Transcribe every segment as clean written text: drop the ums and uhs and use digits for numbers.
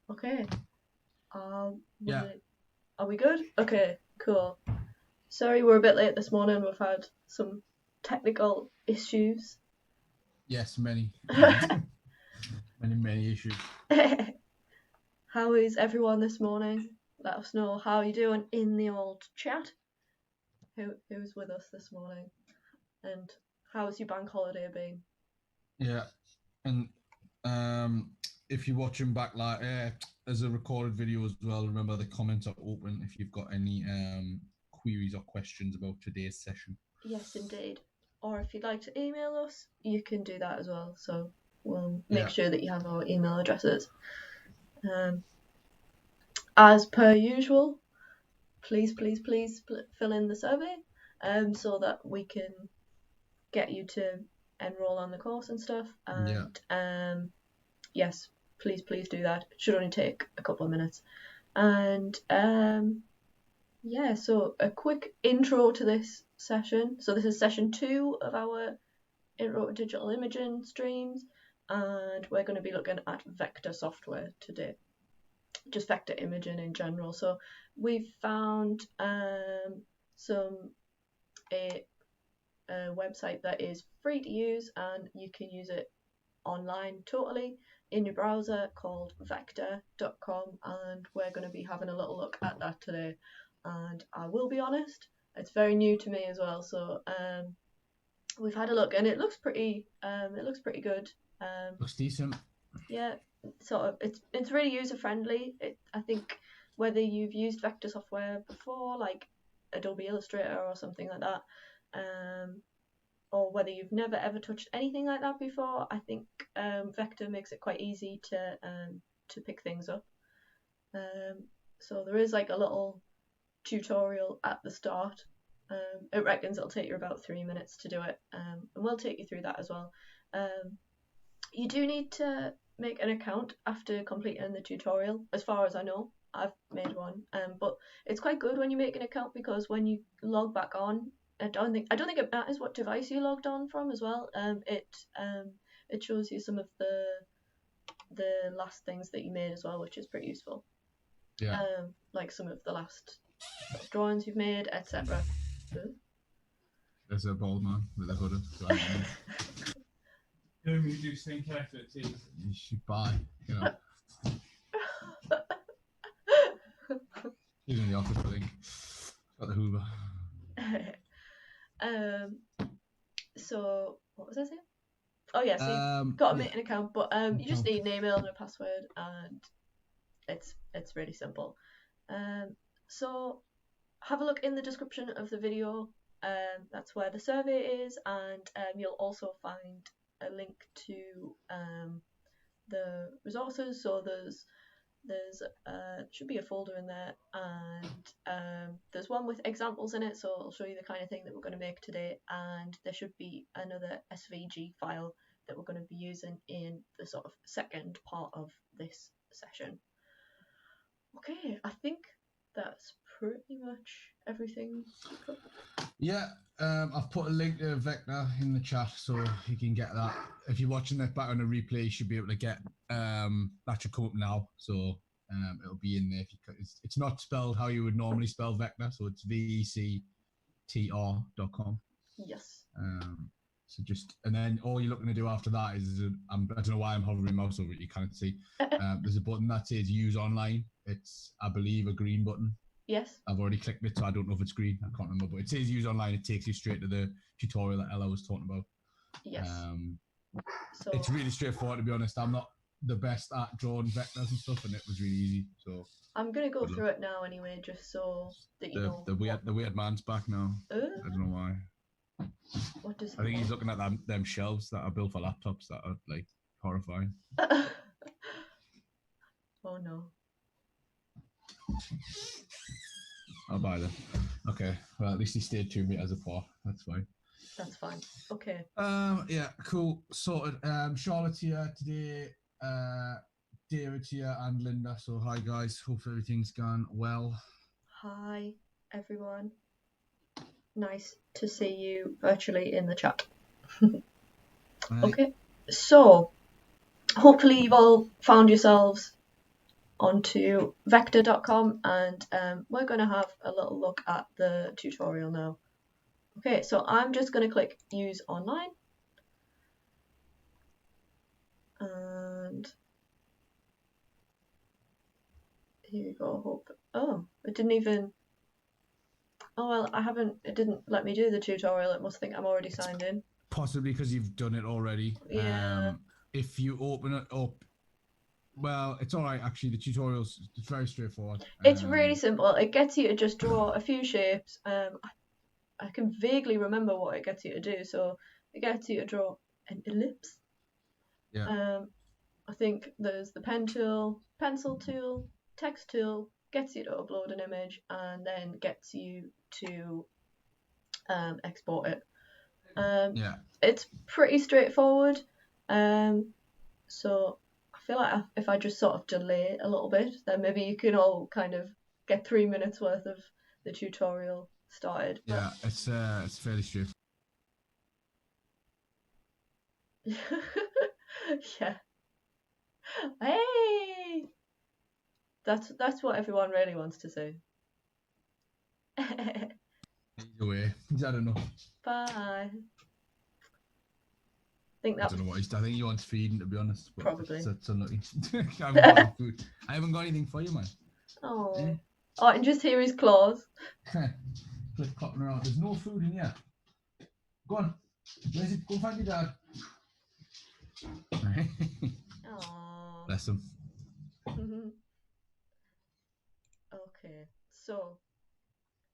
Okay. Yeah. Are we good? Okay, cool. Sorry we're a bit late this morning. We've had some technical issues. Yes, many, many issues. How is everyone this morning? Let us know how you're doing in the old chat. Who's with us this morning? And how's your bank holiday been? Yeah, and if you're watching back like as a recorded video as well, remember the comments are open if you've got any queries or questions about today's session. Yes, indeed. Or if you'd like to email us, you can do that as well. So we'll make sure that you have our email addresses. As per usual, please fill in the survey so that we can get you to enroll on the course and stuff. And yes, please do that. It should only take a couple of minutes. And yeah, so a quick intro to this session. So this is session 2 of our Intro to Digital Imaging streams, and we're going to be looking at vector software today, just vector imaging in general. So we've found a website that is free to use, and you can use it online totally in your browser, called Vectr.com, and we're going to be having a little look at that today. And I will be honest, it's very new to me as well, so we've had a look and it looks pretty good. Looks decent. Yeah, sort of. It's really user friendly. I think whether you've used vector software before, like Adobe Illustrator or something like that, or whether you've never ever touched anything like that before, I think Vectr makes it quite easy to pick things up. So there is like a little tutorial at the start. It reckons it'll take you about 3 minutes to do it, and we'll take you through that as well. You do need to make an account after completing the tutorial, as far as I know. I've made one, but it's quite good when you make an account, because when you log back on, I don't think it matters what device you logged on from as well. It shows you some of the last things that you made as well, which is pretty useful. Yeah. Like some of the last drawings you've made, etc. There's a bald man with a hood of. You do same character too. You should buy, you know. He's in the office, I think. Got the Hoover. So what was I saying? Oh yeah, so you've got to make an account, but you just need an email and a password, and it's really simple. So have a look in the description of the video. That's where the survey is, and you'll also find a link to the resources. So there's should be a folder in there, and there's one with examples in it, so I'll show you the kind of thing that we're going to make today, and there should be another SVG file that we're going to be using in the sort of second part of this session. Okay, I think that's pretty much everything covered. Yeah, I've put a link to Vectr in the chat, so you can get that. If you're watching that back on a replay, you should be able to get that should come up now. So it'll be in there. It's not spelled how you would normally spell Vectr, so it's vectr.com. Yes. So just, and then all you're looking to do after that is I don't know why I'm hovering mouse over it. You can't see. There's a button that says Use Online. It's, I believe, a green button. Yes. I've already clicked it, so I don't know if it's green. I can't remember, but it says Use Online. It takes you straight to the tutorial that Ella was talking about. Yes. So it's really straightforward, to be honest. I'm not the best at drawing vectors and stuff, and it was really easy. So I'm gonna go through it now anyway, just so that you know. The weird man's back now. I don't know why. What does? I think he's looking at them shelves that are built for laptops that are like horrifying. Oh no. I'll buy them. Okay. Well, at least he stayed 2 meters apart. That's fine. That's fine. Okay. Yeah, cool. Sorted. Charlotte's here today. David's here and Linda. So hi guys. Hope everything's gone well. Hi everyone. Nice to see you virtually in the chat. Okay. So hopefully you've all found yourselves onto Vectr.com, and we're going to have a little look at the tutorial now. Okay, so I'm just going to click use online, and here we go. Hope. Oh, it didn't even. Oh well, it didn't let me do the tutorial. It must think I'm already signed in. Possibly because you've done it already. Yeah. If you open it up, well, it's all right actually. The tutorial's it's very straightforward. It's really simple. It gets you to just draw a few shapes. I can vaguely remember what it gets you to do. So it gets you to draw an ellipse. Yeah. I think there's the pen tool, pencil tool, text tool, gets you to upload an image, and then gets you to export it. Yeah. It's pretty straightforward. So I feel like if I just sort of delay a little bit, then maybe you can all kind of get 3 minutes worth of the tutorial started. Yeah, it's fairly straightforward. Yeah. Hey, that's what everyone really wants to see. Either way, I don't know. Bye. I don't know what I think he wants feeding, to be honest. But Probably. That's unlucky. I haven't got any food. I haven't got anything for you, man. Oh. Eh? Oh, and just hear his claws. Clip clopping around. There's no food in here. Go on. Where's it? Go find your dad. Aww. Bless him. Okay, so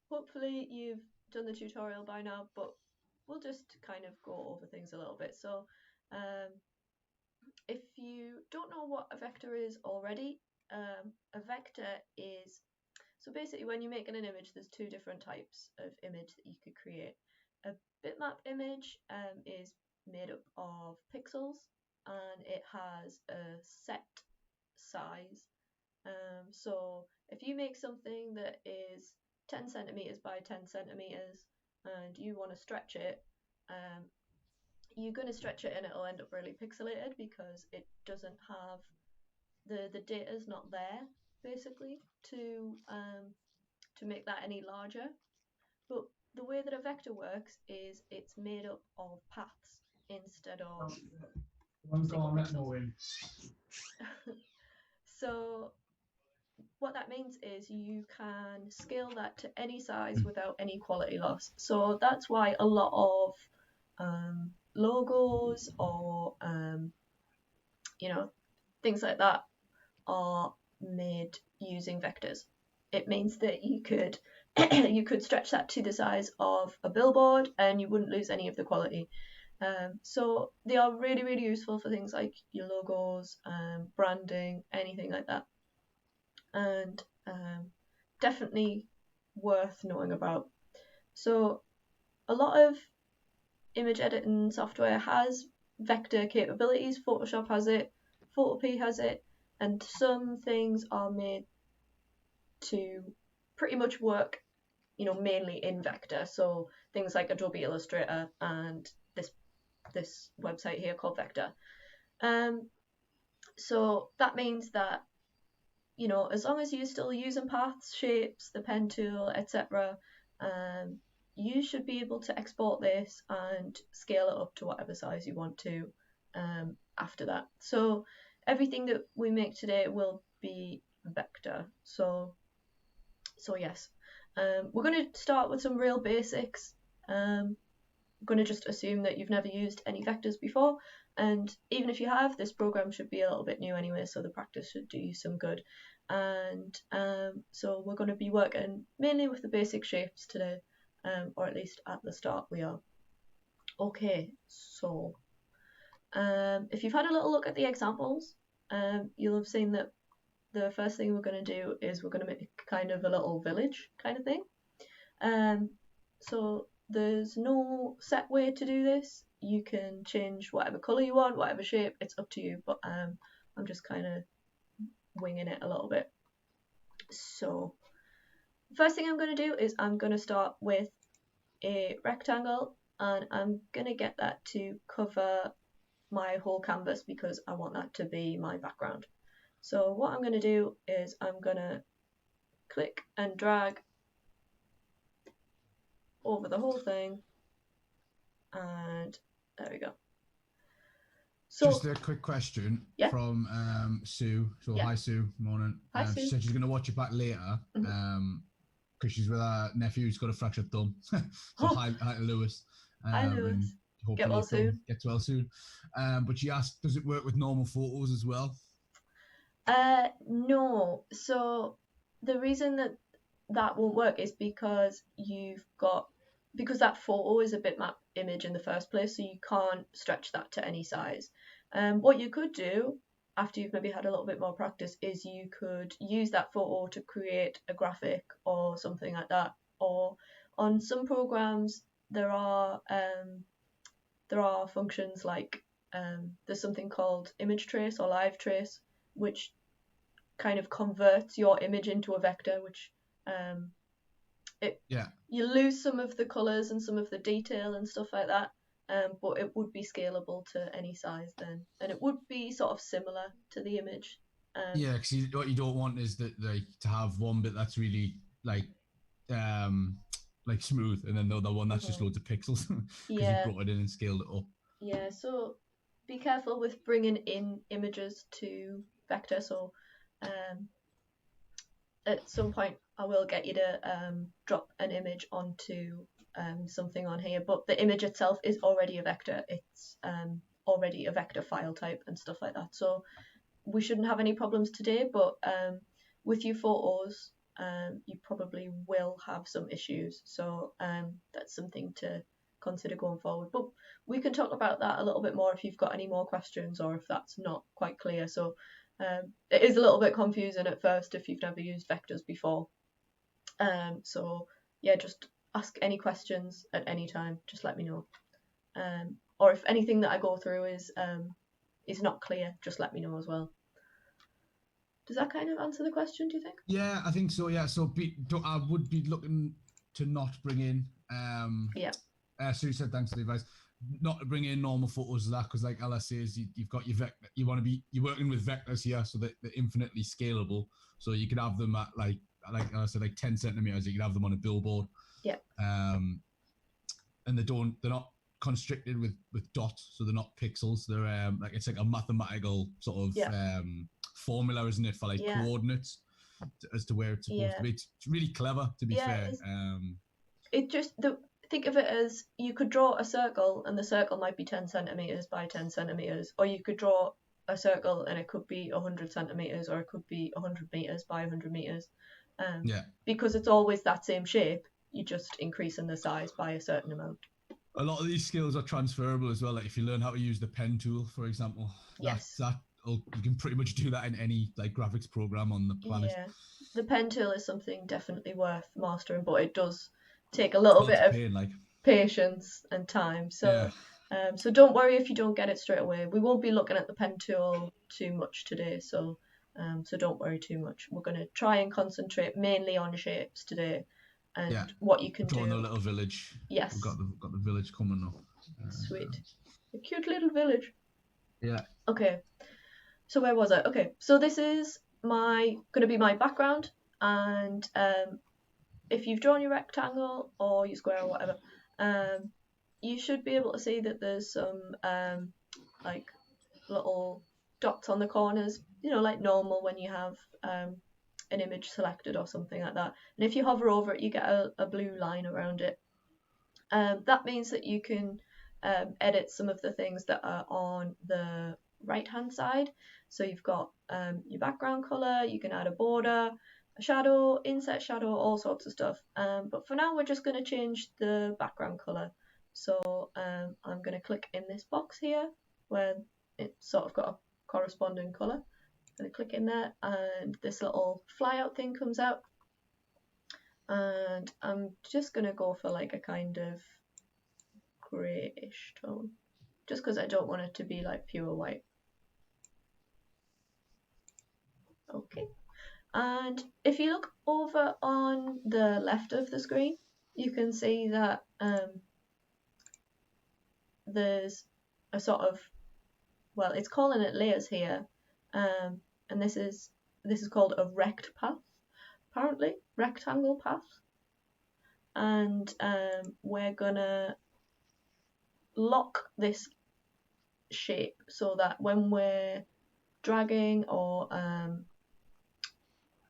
hopefully you've done the tutorial by now, but we'll just kind of go over things a little bit. So if you don't know what a vector is already, a vector is, so basically when you're making an image, there's two different types of image that you could create. A bitmap image is made up of pixels, and it has a set size. So if you make something that is 10 centimeters by 10 centimeters and you want to stretch it, you're going to stretch it and it'll end up really pixelated because it doesn't have the data's not there basically to make that any larger. But the way that a vector works is it's made up of paths instead of single pixels. So what that means is you can scale that to any size without any quality loss. So that's why a lot of logos or things like that are made using vectors. It means that you could you could stretch that to the size of a billboard and you wouldn't lose any of the quality. So they are really, really useful for things like your logos, branding, anything like that. And definitely worth knowing about. So a lot of image editing software has vector capabilities. Photoshop has it, Photopea has it, and some things are made to pretty much work, mainly in vector. So things like Adobe Illustrator and this website here called Vectr. So that means that as long as you're still using paths, shapes, the pen tool, etc., you should be able to export this and scale it up to whatever size you want to after that. So everything that we make today will be vector. So yes, we're going to start with some real basics. I'm going to just assume that you've never used any vectors before, and even if you have, this program should be a little bit new anyway, so the practice should do you some good. And so we're going to be working mainly with the basic shapes today, or at least at the start we are. Okay, so if you've had a little look at the examples, you'll have seen that the first thing we're going to do is we're going to make kind of a little village kind of thing. So there's no set way to do this. You can change whatever colour you want, whatever shape, it's up to you, but I'm just kind of winging it a little bit. So first thing I'm going to do is I'm going to start with a rectangle, and I'm going to get that to cover my whole canvas because I want that to be my background. So what I'm going to do is I'm going to click and drag over the whole thing, and there we go. So just a quick question Yeah. from Sue. So Yeah. hi Sue, morning. Hi, She Sue. said she's going to watch it back later because she's with her nephew who's got a fractured thumb. So Oh. hi to Lewis. Hi, Lewis. And hopefully Get well your thumb soon. gets well soon. But she asked, does it work with normal photos as well? No. So the reason that won't work is because that photo is a bitmap image in the first place, so you can't stretch that to any size. What you could do after you've maybe had a little bit more practice is you could use that photo to create a graphic or something like that. Or on some programs there are functions like there's something called image trace or live trace, which kind of converts your image into a vector, which you lose some of the colors and some of the detail and stuff like that, but it would be scalable to any size then, and it would be sort of similar to the image. Yeah, because what you don't want is that to have one bit that's really like smooth, and then the other one that's just loads of pixels because you brought it in and scaled it up. Yeah, so be careful with bringing in images to Vector. So at some point I will get you to drop an image onto something on here, but the image itself is already a vector. It's already a vector file type and stuff like that. So we shouldn't have any problems today, but with your photos, you probably will have some issues. So that's something to consider going forward. But we can talk about that a little bit more if you've got any more questions or if that's not quite clear. So it is a little bit confusing at first if you've never used vectors before. So yeah, just ask any questions at any time. Just let me know. Or if anything that I go through is not clear, just let me know as well. Does that kind of answer the question, do you think? Yeah, I think so. Yeah, so I would be looking to not bring in. Sue said thanks for the advice. Not to bring in normal photos of that because, like Ella says, you've got your vector. You're working with vectors here, so that they're infinitely scalable. So you could have them at like I said, like 10 centimeters. You could have them on a billboard. Yeah. And they're not constricted with dots, so they're not pixels. They're it's like a mathematical sort of formula, isn't it, for like coordinates as to where it's supposed to be. It's really clever, to be fair. It just think of it as you could draw a circle and the circle might be 10 centimeters by 10 centimeters, or you could draw a circle and it could be 100 centimeters or it could be 100 meters by 100 meters. Because it's always that same shape, you just increase in the size by a certain amount. A lot of these skills are transferable as well. Like if you learn how to use the pen tool, for example, you can pretty much do that in any like graphics program on the planet. Yeah, the pen tool is something definitely worth mastering, but it does take a little bit of patience and time. So, so don't worry if you don't get it straight away. We won't be looking at the pen tool too much today, so don't worry too much. We're going to try and concentrate mainly on shapes today and what you can do. Drawing a little village. Yes. We've got the village coming now. Sweet. A cute little village. Yeah. Okay. So where was I? Okay. So this is going to be my background, and if you've drawn your rectangle or your square or whatever, you should be able to see that there's some like little dots on the corners, like normal when you have an image selected or something like that. And if you hover over it, you get a blue line around it. That means that you can edit some of the things that are on the right hand side. So you've got your background color, you can add a border, a shadow, inset shadow, all sorts of stuff. But for now, we're just going to change the background color. So I'm going to click in this box here where it's sort of got a corresponding color. I'm going to click in there and this little flyout thing comes out. And I'm just going to go for like a kind of greyish tone, just because I don't want it to be like pure white. Okay. And if you look over on the left of the screen, you can see that there's a sort of, well, it's calling it layers here, and this is called a rect path, apparently, rectangle path. And we're gonna lock this shape so that when we're dragging or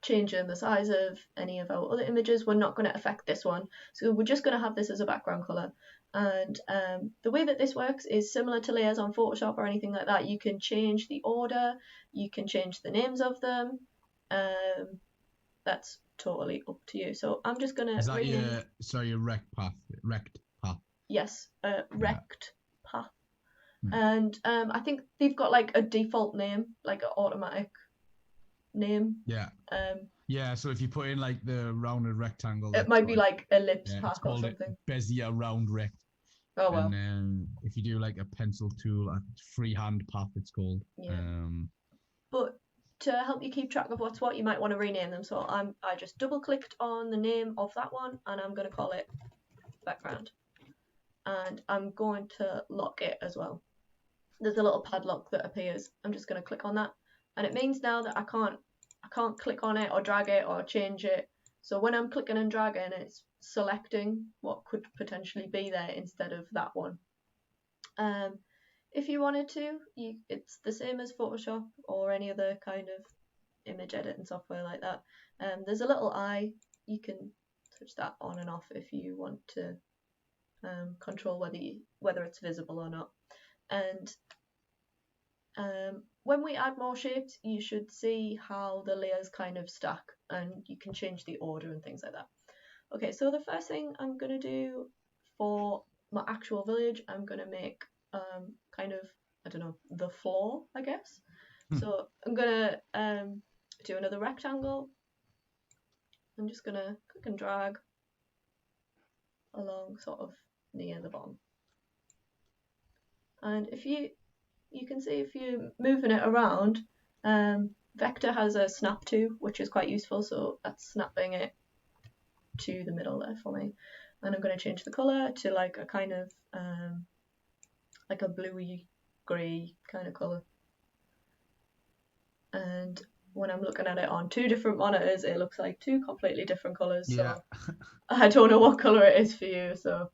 changing the size of any of our other images, we're not going to affect this one. So we're just going to have this as a background color. And the way that this works is similar to layers on Photoshop or anything like that. You can change the order, you can change the names of them. That's totally up to you. So I'm just going to Is that your rect path? Yes, rect path. And I think they've got like a default name, like an automatic name. Yeah. Yeah, so if you put in like the rounded rectangle, it might be like ellipse path or something. Bezier round rect. Oh well. And then if you do like a pencil tool, a freehand path, it's called. Yeah. But to help you keep track of what's what, you might want to rename them. So I just double clicked on the name of that one, and I'm going to call it background. And I'm going to lock it as well. There's a little padlock that appears. I'm just going to click on that, and it means now that I can't click on it or drag it or change it. So when I'm clicking and dragging, it's selecting what could potentially be there instead of that one. If you wanted to, it's the same as Photoshop or any other kind of image editing software like that. There's a little eye. You can touch that on and off if you want to control whether it's visible or not. And when we add more shapes, you should see how the layers kind of stack, and you can change the order and things like that. Okay, so the first thing I'm going to do for my actual village, I'm going to make kind of, I don't know, the floor, I guess. So I'm going to do another rectangle. I'm just going to click and drag along sort of near the bottom. And if you can see if you're moving it around, Vectr has a snap to, which is quite useful, so that's snapping it to the middle there for me. And I'm going to change the colour to like a kind of like a bluey grey kind of colour. And when I'm looking at it on two different monitors, it looks like two completely different colours. Yeah. So I don't know what colour it is for you, so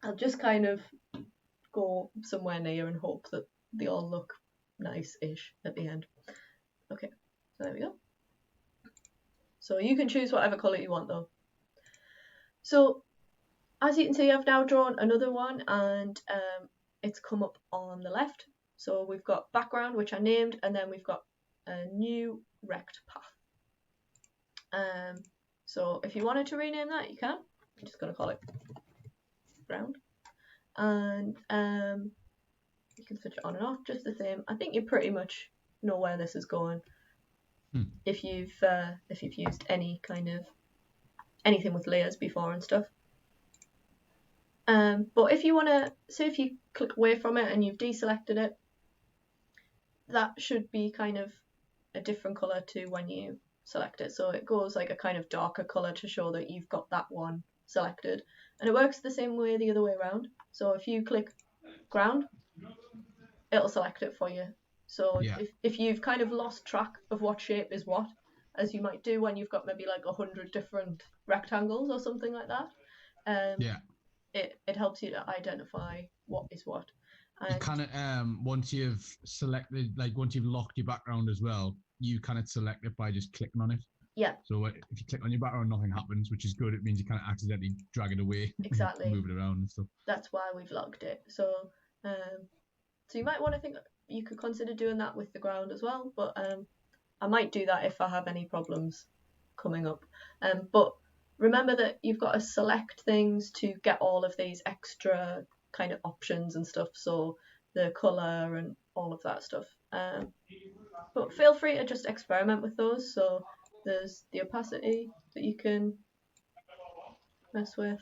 I'll just kind of go somewhere near and hope that they all look nice-ish at the end. Okay, so there we go. So you can choose whatever colour you want though. So as you can see, I've now drawn another one, and it's come up on the left. So we've got background, which I named, and then we've got a new rect path. So if you wanted to rename that, you can. I'm just going to call it ground. And you can switch it on and off just the same. I think you pretty much know where this is going. If you've used any kind of anything with layers before and stuff. But if you want to, so if you click away from it and you've deselected it, that should be kind of a different colour to when you select it. So it goes like a kind of darker colour to show that you've got that one selected. And it works the same way the other way around. So if you click ground, it'll select it for you. So if you've kind of lost track of what shape is what, as you might do when you've got maybe like 100 different rectangles or something like that, it helps you to identify what is what. And you kind of once you've selected, like once you've locked your background as well, you kind of select it by just clicking on it. Yeah. So if you click on your background, nothing happens, which is good. It means you kind of accidentally drag it away. Exactly. Move it around and stuff. That's why we've locked it. So so you might want to think you could consider doing that with the ground as well. But I might do that if I have any problems coming up. But remember that you've got to select things to get all of these extra kind of options and stuff, so the colour and all of that stuff. But feel free to just experiment with those. So there's the opacity that you can mess with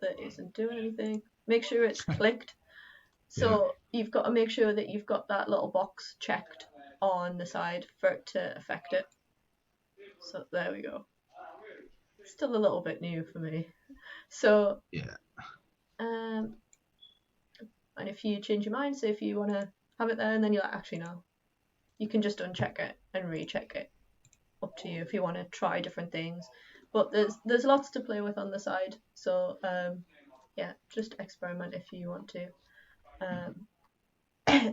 that isn't doing anything. Make sure it's clicked. So you've got to make sure that you've got that little box checked on the side for it to affect it. So there we go. Still a little bit new for me. So and if you change your mind, so if you want to have it there, and then you're like, actually no. You can just uncheck it and recheck it. Up to you if you want to try different things. But there's lots to play with on the side. So yeah, just experiment if you want to.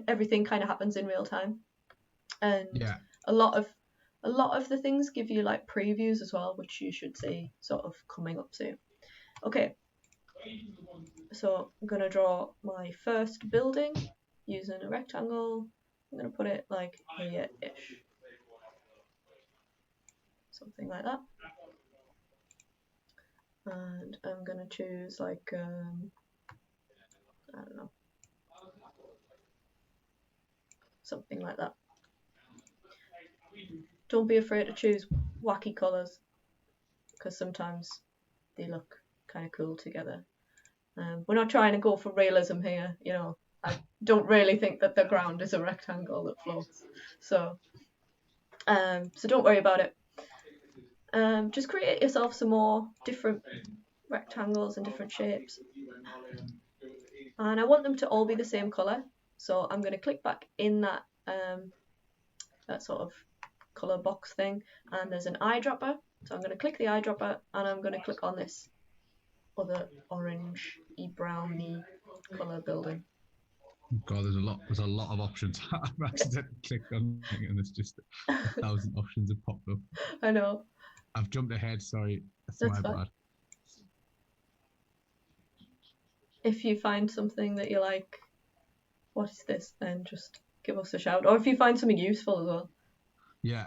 Everything kind of happens in real time, and Yeah. a lot of the things give you like previews as well, which you should see sort of coming up soon. Okay, so I'm gonna draw my first building using a rectangle. I'm gonna put it like here-ish, something like that. And I'm gonna choose like I don't know, something like that. Don't be afraid to choose wacky colours, because sometimes they look kind of cool together. We're not trying to go for realism here, you know. I don't really think that the ground is a rectangle that floats, so don't worry about it. Just create yourself some more different rectangles and different shapes, and I want them to all be the same colour. So I'm going to click back in that that sort of colour box thing, and there's an eyedropper. So I'm going to click the eyedropper, and I'm going to click on this other orangey browny colour building. God, there's a lot of options. I've accidentally clicked on it and there's just 1,000 options have popped up. I know. I've jumped ahead, sorry. That's my fine. bad. If you find something that you're like, what is this, then just give us a shout. Or if you find something useful as well. Yeah.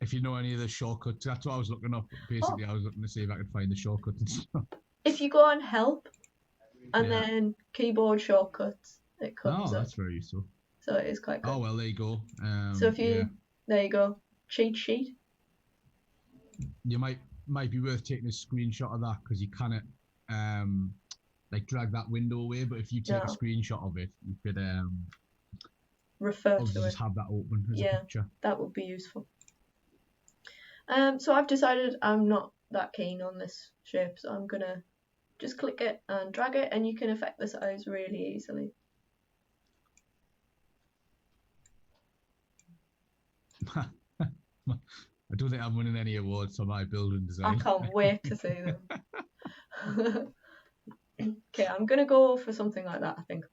If you know any of the shortcuts, that's what I was looking up. Basically, I was looking to see if I could find the shortcuts and stuff. If you go on help and then keyboard shortcuts, it comes up. That's very useful. So it is quite good. Oh, well, there you go. So if you, there you go, cheat sheet. You might be worth taking a screenshot of that, because you cannot like drag that window away, but if you take a screenshot of it, you could refer to it. Just have that open as a picture. That would be useful. So I've decided I'm not that keen on this shape, so I'm gonna just click it and drag it, and you can affect the size really easily. I don't think I'm winning any awards for my building design. I can't wait to see them. Okay, I'm gonna go for something like that, I think.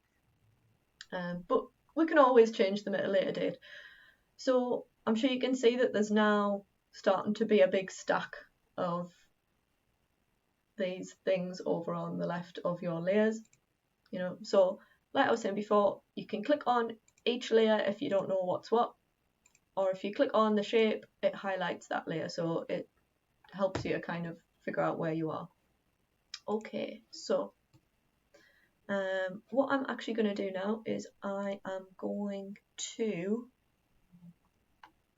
But we can always change them at a later date. So I'm sure you can see that there's now starting to be a big stack of these things over on the left of your layers. You know, so like I was saying before, you can click on each layer if you don't know what's what, or if you click on the shape, it highlights that layer, so it helps you kind of figure out where you are. Okay, so what I'm actually going to do now is I am going to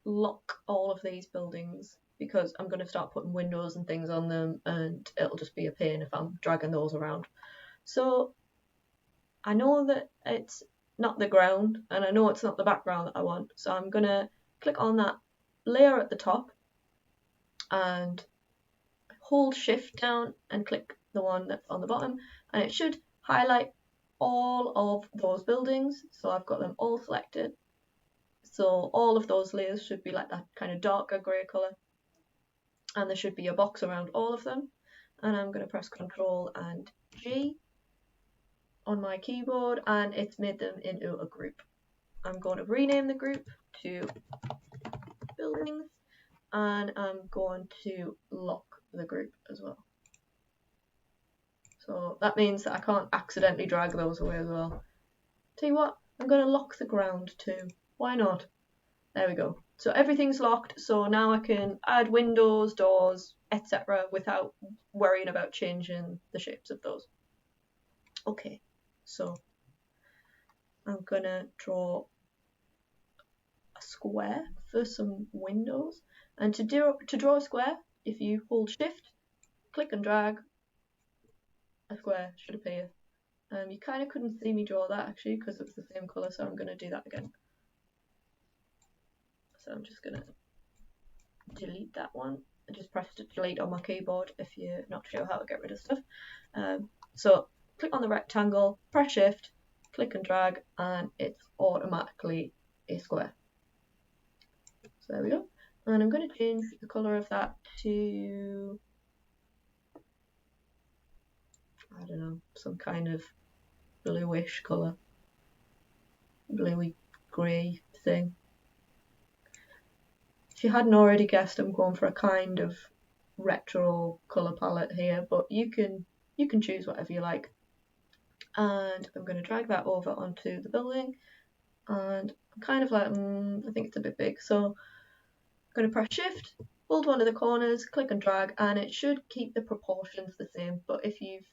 lock all of these buildings, because I'm going to start putting windows and things on them, and it'll just be a pain if I'm dragging those around. So I know that it's not the ground, and I know it's not the background that I want, so I'm going to click on that layer at the top and hold shift down and click the one that's on the bottom, and it should highlight all of those buildings. So I've got them all selected. So all of those layers should be like that kind of darker grey colour, and there should be a box around all of them. And I'm going to press Ctrl and G on my keyboard, and it's made them into a group. I'm going to rename the group to buildings, and I'm going to lock the group as well. So that means that I can't accidentally drag those away as well. Tell you what, I'm going to lock the ground too. Why not? There we go. So everything's locked, so now I can add windows, doors, etc. without worrying about changing the shapes of those. Okay, so I'm going to draw a square for some windows. And to draw a square, if you hold shift, click and drag, a square should appear. You kind of couldn't see me draw that actually because it's the same colour, so I'm going to do that again. So I'm just going to delete that one. I just pressed delete on my keyboard if you're not sure how to get rid of stuff. So click on the rectangle, press shift, click and drag, and it's automatically a square. So there we go. And I'm going to change the colour of that to, I don't know, some kind of bluish colour, bluey grey thing. If you hadn't already guessed, I'm going for a kind of retro colour palette here, but you can choose whatever you like. And I'm going to drag that over onto the building, and I'm kind of like, I think it's a bit big, so I'm going to press shift, hold one of the corners, click and drag, and it should keep the proportions the same. But if you've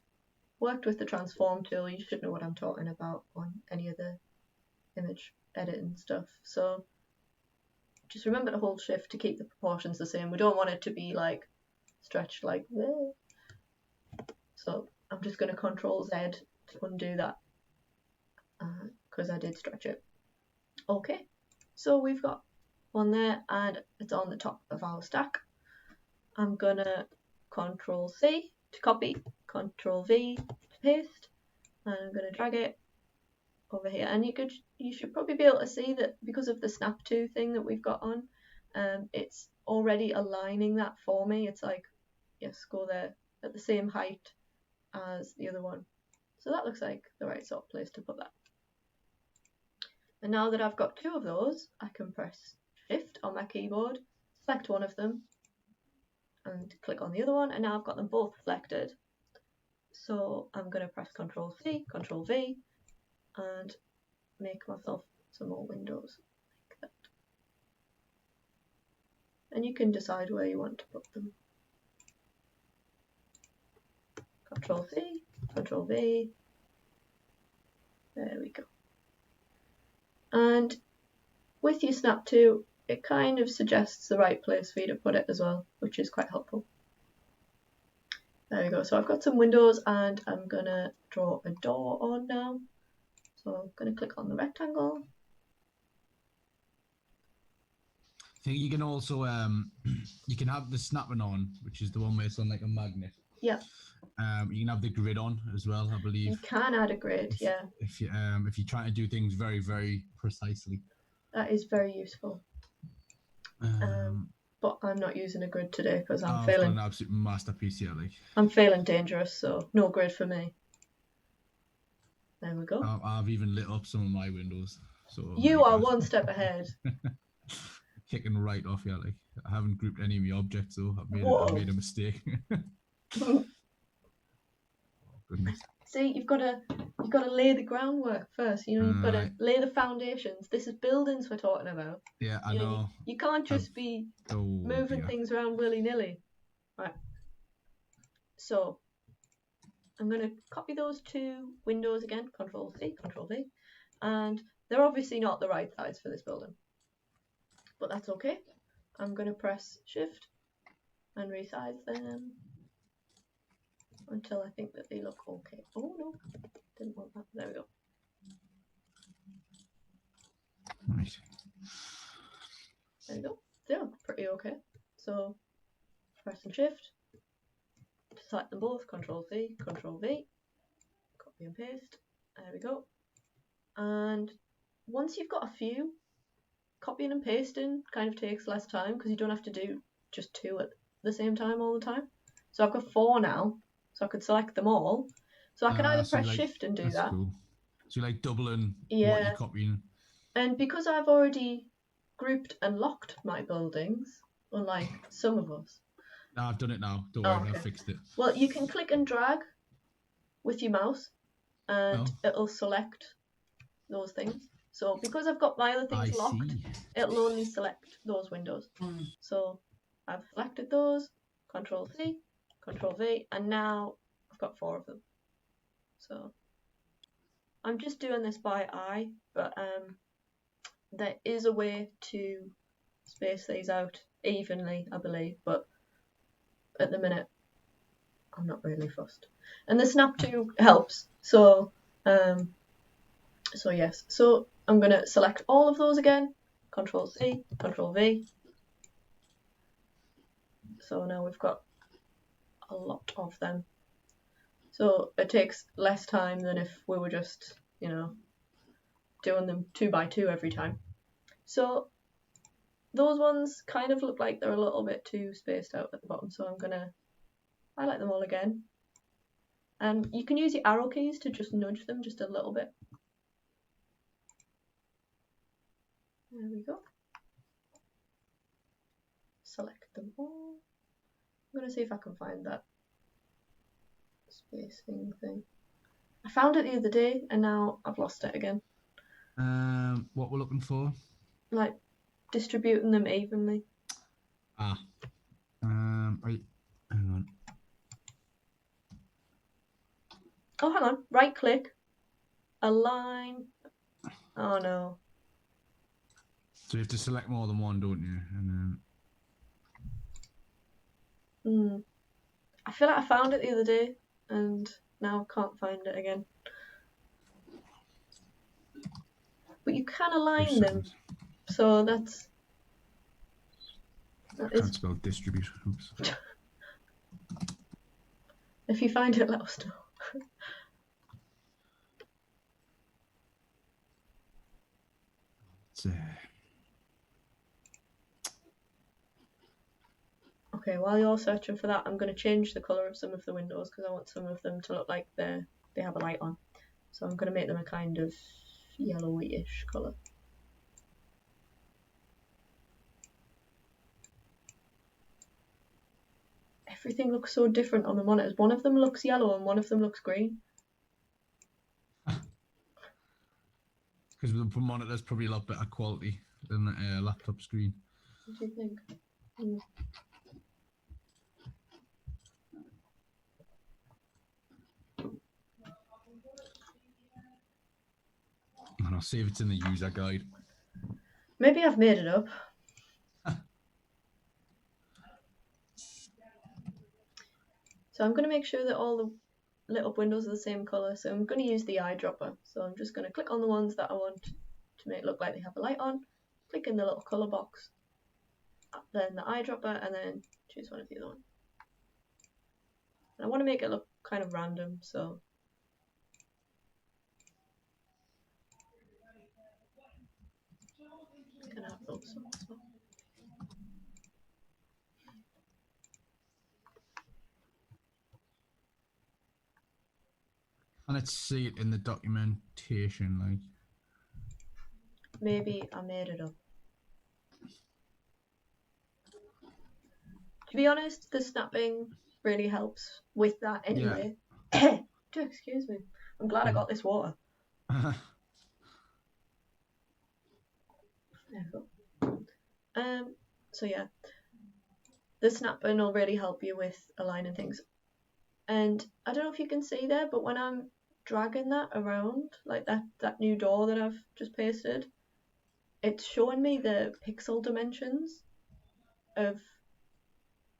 worked with the transform tool, you should know what I'm talking about on any of the image editing stuff. So just remember to hold shift to keep the proportions the same. We don't want it to be like stretched like this. So I'm just going to Control Z to undo that because I did stretch it. Okay, so we've got one there and it's on the top of our stack. I'm gonna Control C to copy, Control V to paste, and I'm gonna drag it over here. And you should probably be able to see that because of the snap to thing that we've got on, it's already aligning that for me. It's like, yes, go there at the same height as the other one. So that looks like the right sort of place to put that. And now that I've got two of those, I can press Shift on my keyboard, select one of them, and click on the other one, and now I've got them both selected. So I'm going to press Control C, Control V, and make myself some more windows like that. And you can decide where you want to put them. Control C, Control V. There we go. And with your snap to, it kind of suggests the right place for you to put it as well, which is quite helpful. There we go. So I've got some windows and I'm going to draw a door on now. So I'm going to click on the rectangle. I think you can also you can have the snapping on, which is the one where it's on like a magnet. Yeah. You can have the grid on as well, I believe. You can add a grid, yeah. If you try to do things very, very precisely. That is very useful. But I'm not using a grid today because I'm feeling an absolute masterpiece here, like. I'm feeling dangerous, so no grid for me. There we go. I've even lit up some of my windows. So you are one step ahead. Kicking right off, yeah. Like I haven't grouped any of my objects, though. I've made a mistake. Oh, goodness. See, you've got to lay the groundwork first. You know, you've got to lay the foundations. This is buildings we're talking about. Yeah, I know. You can't just be moving things around willy-nilly. Right. So I'm going to copy those two windows again, Control C, Control V, and they're obviously not the right size for this building, but that's okay. I'm going to press Shift and resize them until I think that they look okay. Oh no, didn't want that. There we go. Right. There we go. They look pretty okay. So pressing Shift to select them both, Control C, Control V, copy and paste. There we go. And once you've got a few, copying and pasting kind of takes less time because you don't have to do just two at the same time all the time. So I've got 4 now, so I could select them all. So I can either press Shift and do that. Cool. So you're like doubling what you're copying. And because I've already grouped and locked my buildings, unlike some of us. No, I've done it now. Don't worry, I've fixed it. Well, you can click and drag with your mouse and it'll select those things. So because I've got my other things locked, it'll only select those windows. So I've selected those, Control C, Control V, and now I've got 4 of them. So I'm just doing this by eye, but there is a way to space these out evenly, I believe, but at the minute I'm not really fussed. And the snap to helps. So yes. So I'm going to select all of those again, Control C, Control V. So now we've got a lot of them. So it takes less time than if we were just, doing them 2 by 2 every time. So those ones kind of look like they're a little bit too spaced out at the bottom, so I'm going to highlight them all again. And you can use your arrow keys to just nudge them just a little bit. There we go. Select them all. I'm going to see if I can find that spacing thing. I found it the other day and now I've lost it again. What we're looking for? Like distributing them evenly. Right. Hang on. Oh, hang on. Right click. Align. Oh no. So you have to select more than one, don't you? And then. I feel like I found it the other day and now can't find it again. But you can align them. So that Can't spell distribute. Oops. If you find it, let us know. Okay, while you're searching for that, I'm going to change the colour of some of the windows because I want some of them to look like they have a light on. So I'm going to make them a kind of yellowish colour. Everything looks so different on the monitors. One of them looks yellow and one of them looks green. Because the monitor's probably a lot better quality than a laptop screen. What do you think? And I'll see if it's in the user guide. Maybe I've made it up. So I'm going to make sure that all the lit up windows are the same colour. So I'm going to use the eyedropper. So I'm just going to click on the ones that I want to make it look like they have a light on. Click in the little colour box. Then the eyedropper and then choose one of the other ones. And I want to make it look kind of random, so I'm going to have those as well. And let's see it in the documentation, like. Maybe I made it up. To be honest, the snapping really helps with that anyway. Yeah. Excuse me. I'm glad I got this water. There we go. So yeah, the snapping will really help you with aligning things. And I don't know if you can see there, but when I'm dragging that around, like that new door that I've just pasted, it's showing me the pixel dimensions of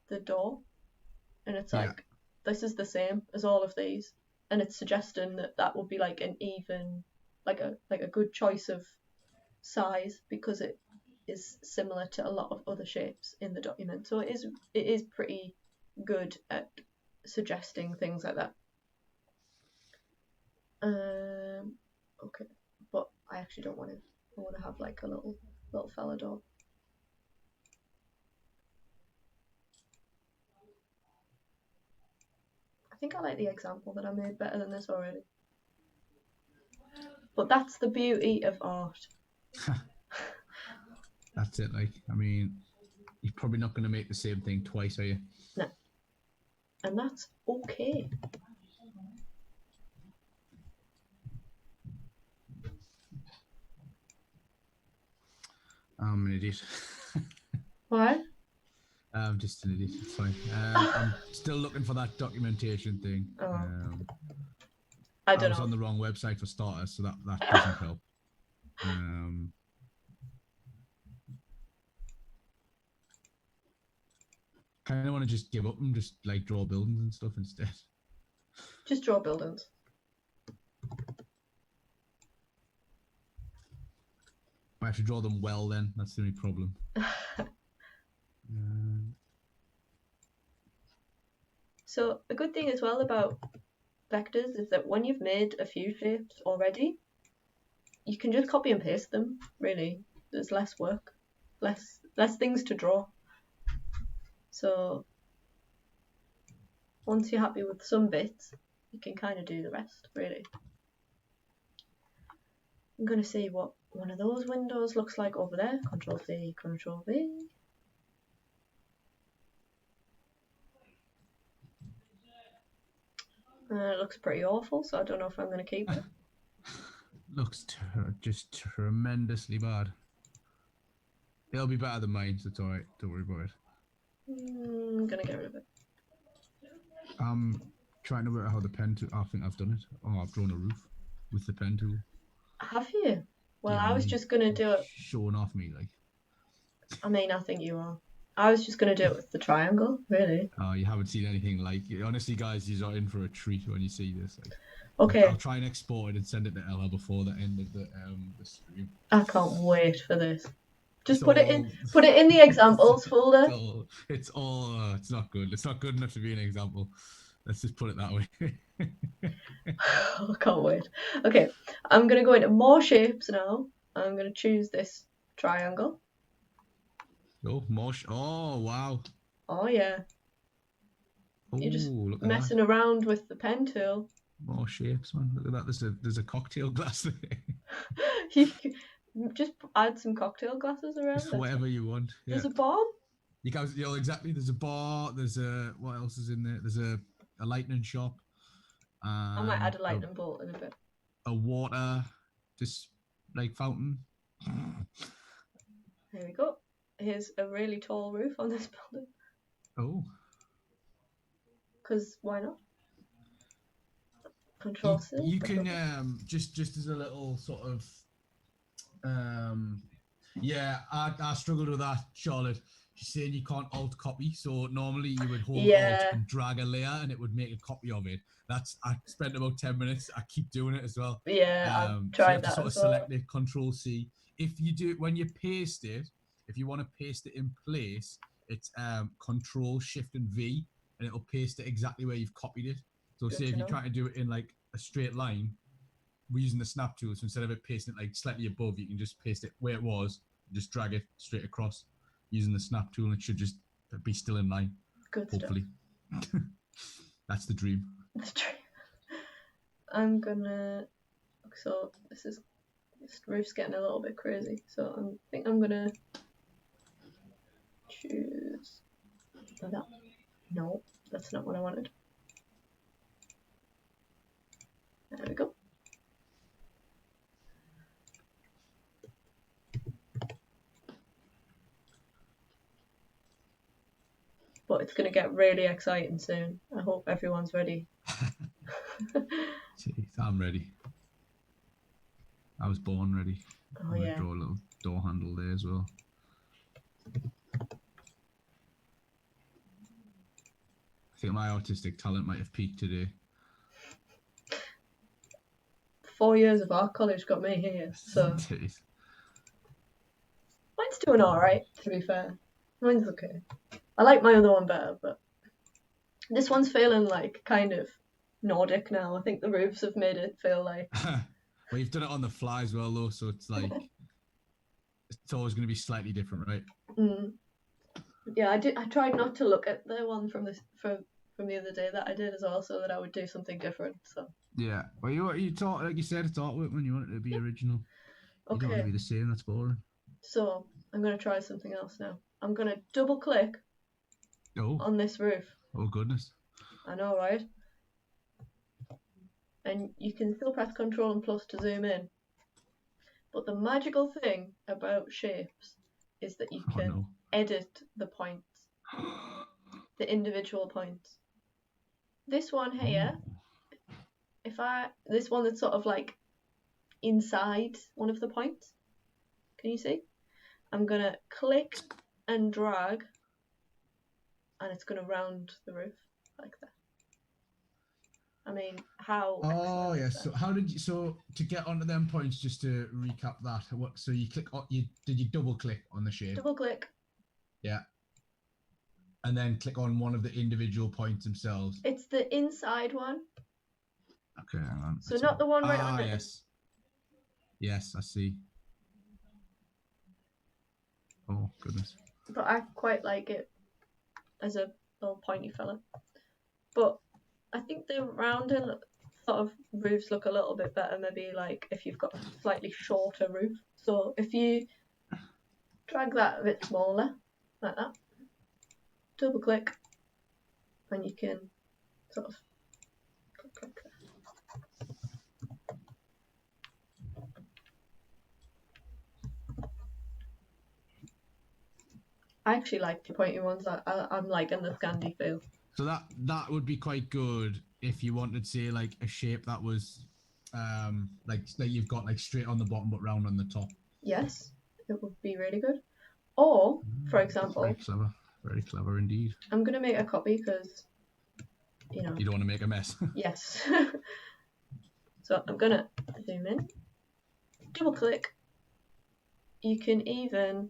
the door, and it's like, this is the same as all of these, and it's suggesting that that would be like an even, like a good choice of size because it is similar to a lot of other shapes in the document. So it is pretty good at suggesting things like that. Okay, but I actually don't want to. I want to have like a little fella door. I think I like the example that I made better than this already. But that's the beauty of art. That's it, like, I mean, you're probably not going to make the same thing twice, are you? No. And that's okay. I'm an idiot. Why? I'm just an idiot, it's fine. I'm still looking for that documentation thing. Oh. I was on the wrong website for starters, so that doesn't help. Kind of want to just give up and just like draw buildings and stuff instead. Just draw buildings. I have to draw them well then, that's the only problem. So a good thing as well about vectors is that when you've made a few shapes already, you can just copy and paste them. Really, there's less work, less things to draw. So once you're happy with some bits, you can kind of do the rest. Really, I'm gonna see what one of those windows looks like over there. Control C, Control V. It looks pretty awful, so I don't know if I'm going to keep it. Looks just tremendously bad. It'll be better than mine, so it's alright. Don't worry about it. I'm going to get rid of it. I'm trying to work out how the pen tool... I think I've done it. Oh, I've drawn a roof with the pen tool. Have you? Well, Yeah, I was just going to do it... Showing off me, like. I mean, I think you are. I was just going to do it with the triangle, really. Oh, you haven't seen anything like it. Honestly, guys, you're in for a treat when you see this. Like, okay. I'll try and export it and send it to Ella before the end of the stream. I can't wait for this. Just put it in the examples folder. It's not good. It's not good enough to be an example. Let's just put it that way. I can't wait. Okay, I'm going to go into more shapes now. I'm going to choose this triangle. Oh, more. Oh, wow. Oh, yeah. You're just messing around with the pen tool. More shapes, man. Look at that. There's a cocktail glass there. You just add some cocktail glasses around. Just whatever you want. Yeah. There's a bomb. You guys, exactly. There's a bar. There's a what else is in there? There's a lightning shop. I might add a lightning bolt in a bit. A water, just like fountain. There we go. Here's a really tall roof on this building. Oh. Because why not? Control C. You can just as a little sort of I struggled with that, Charlotte. She's saying you can't alt copy, so normally you would hold alt and drag a layer and it would make a copy of it. I spent about 10 minutes. I keep doing it as well. Yeah, I've tried that. So you have to sort of select it, Control C. If you do, when you paste it, if you want to paste it in place, it's Control Shift and V, and it'll paste it exactly where you've copied it. So say if you're trying to do it in like a straight line, we're using the snap tool, so instead of it pasting it like slightly above, you can just paste it where it was, and just drag it straight across using the snap tool, and it should just be still in line. Good hopefully. That's the dream. That's true. I'm gonna. So this roof's getting a little bit crazy. So I think I'm gonna choose that. No, that's not what I wanted. There we go. But it's gonna get really exciting soon. I hope everyone's ready. Jeez, I'm ready. I was born ready. Oh, I'm gonna draw a little door handle there as well. I think my artistic talent might have peaked today. 4 years of art college got me here, so Jeez. mine's doing alright, to be fair. Mine's okay. I like my other one better, but this one's feeling like kind of Nordic now. I think the roofs have made it feel like... Well, you've done it on the fly as well, though, so it's like... it's always going to be slightly different, right? Mm. Yeah, I tried not to look at the one from the other day that I did as well, so that I would do something different. So yeah, well, you taught, like you said, it's artwork when you want it to be original. You don't want to be the same. That's boring. So I'm gonna try something else now. I'm gonna double click on this roof. Oh goodness! I know, right? And you can still press Control and plus to zoom in. But the magical thing about shapes is that you can edit the points, the individual points. This one here, this one that's sort of like inside one of the points, can you see? I'm gonna click and drag, and it's gonna round the roof like that. I mean, how? Oh yes. So how did you? So to get onto them points, just to recap that. So you click on did you double click on the shape? Double click. Yeah. And then click on one of the individual points themselves. It's the inside one. Okay, hang on. So not the one right on it. Yes. Yes, I see. Oh, goodness. But I quite like it as a little pointy fella. But I think the rounded sort of roofs look a little bit better, maybe like if you've got a slightly shorter roof. So if you drag that a bit smaller, like that, double click, and you can sort of click there. I actually like the pointy ones. I'm liking the Scandi feel. So that would be quite good if you wanted, say, like a shape that was like you've got like straight on the bottom but round on the top. Yes, it would be really good. Or, for example, Very clever indeed. I'm gonna make a copy because, you know. You don't want to make a mess. Yes. So I'm gonna zoom in, double click. You can even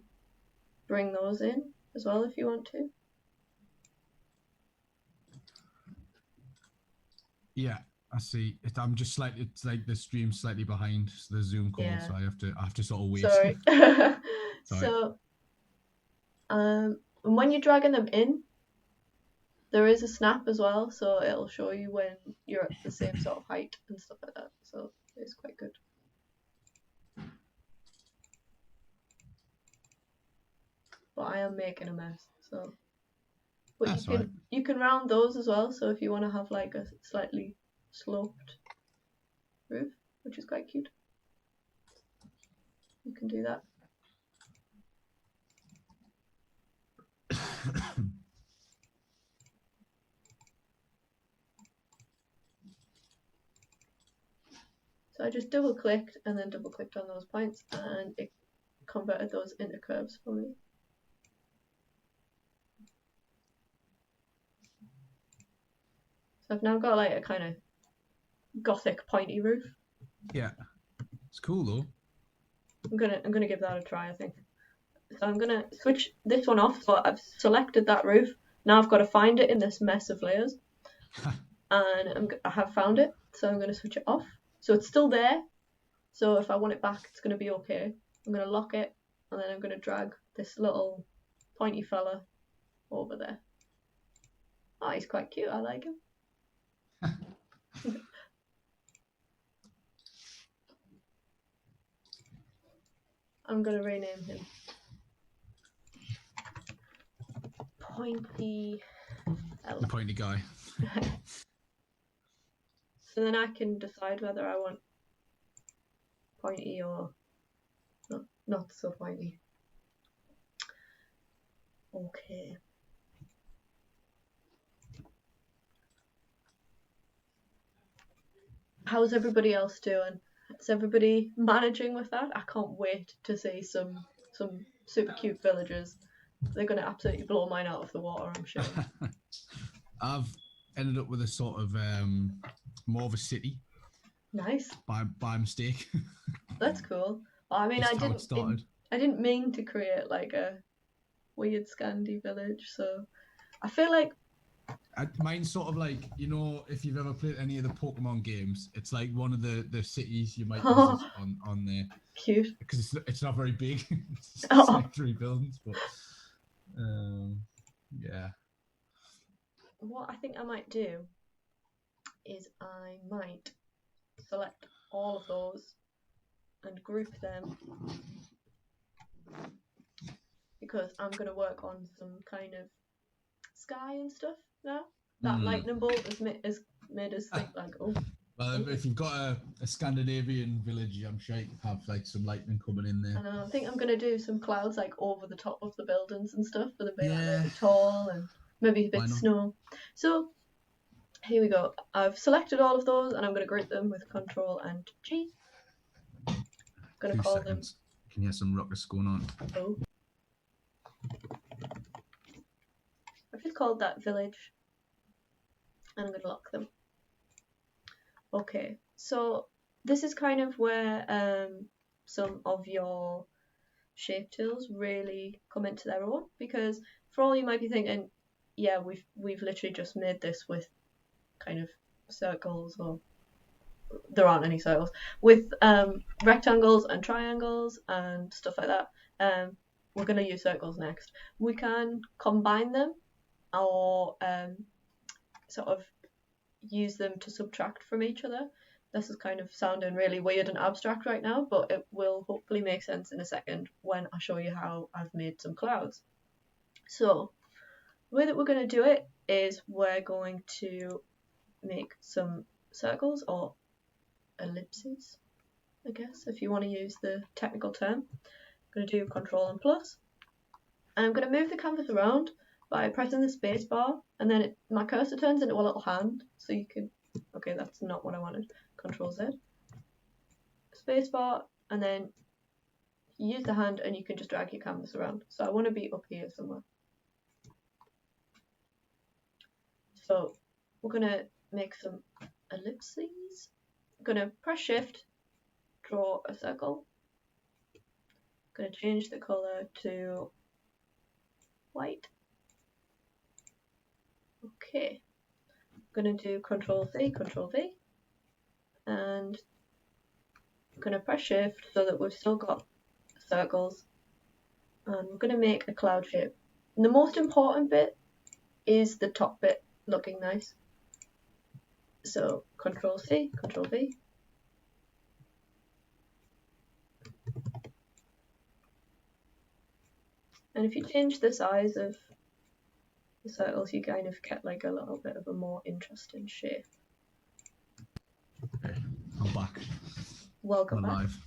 bring those in as well if you want to. Yeah, I see. I'm just slightly. It's like the stream's slightly behind the Zoom call, Yeah. so I have to sort of wait. Sorry. Sorry. So, when you're dragging them in, there is a snap as well, so it'll show you when you're at the same sort of height and stuff like that. So it's quite good. But I am making a mess, so. But That's you can round those as well. So if you want to have like a slightly sloped roof, which is quite cute, you can do that. So I just double clicked and then double clicked on those points, and it converted those into curves for me. So I've now got like a kind of gothic pointy roof. Yeah, it's cool though. I'm gonna give that a try, I think. So I'm gonna switch this one off. So I've selected that roof. Now I've got to find it in this mess of layers, and I have found it. So I'm gonna switch it off. So it's still there. So if I want it back, it's gonna be okay. I'm gonna lock it, and then I'm gonna drag this little pointy fella over there. Oh, he's quite cute. I like him. I'm gonna rename him Pointy The pointy guy. So then I can decide whether I want pointy or not so pointy. Okay. How's everybody else doing? Is everybody managing with that? I can't wait to see some super cute villagers. They're going to absolutely blow mine out of the water, I'm sure. I've ended up with a sort of more of a city. Nice. By mistake. That's cool. I mean, I didn't mean to create like a weird Scandi village, so I feel like mine's sort of like, you know, if you've ever played any of the Pokemon games, it's like one of the cities you might visit on there. Cute. Because it's not very big. It's like 3 buildings, but yeah. What I think I might do is I might select all of those and group them, because I'm going to work on some kind of sky and stuff now. That lightning bolt has made us think like, oh. Well, if you've got a Scandinavian village, I'm sure you can have like some lightning coming in there. And I think I'm going to do some clouds like over the top of the buildings and stuff for them being like really tall, and maybe a bit snow. So here we go. I've selected all of those and I'm going to group them with Control and G. I'm going to call them. Can you hear some ruckus going on? Oh. I've just called that village, and I'm going to lock them. Okay, so this is kind of where some of your shape tools really come into their own, because for all you might be thinking, yeah, we've literally just made this with kind of circles or there aren't any circles. With rectangles and triangles and stuff like that, we're going to use circles next. We can combine them or sort of use them to subtract from each other. This is kind of sounding really weird and abstract right now, but it will hopefully make sense in a second when I show you how I've made some clouds. So the way that we're going to do it is we're going to make some circles or ellipses, I guess, if you want to use the technical term. I'm going to do Control and plus, and I'm going to move the canvas around by pressing the space bar, and then my cursor turns into a little hand, so you can, okay, that's not what I wanted, Control Z, space bar, and then you use the hand and you can just drag your canvas around. So I want to be up here somewhere. So we're going to make some ellipses. I'm going to press shift, draw a circle. I'm going to change the color to white. Okay, I'm going to do Control V, and I'm going to press shift so that we've still got circles, and we're going to make a cloud shape. And the most important bit is the top bit looking nice. So Control C, Control V. And if you change the size of the circles, you kind of get like a little bit of a more interesting shape. Okay, I'm back. Welcome back. Live.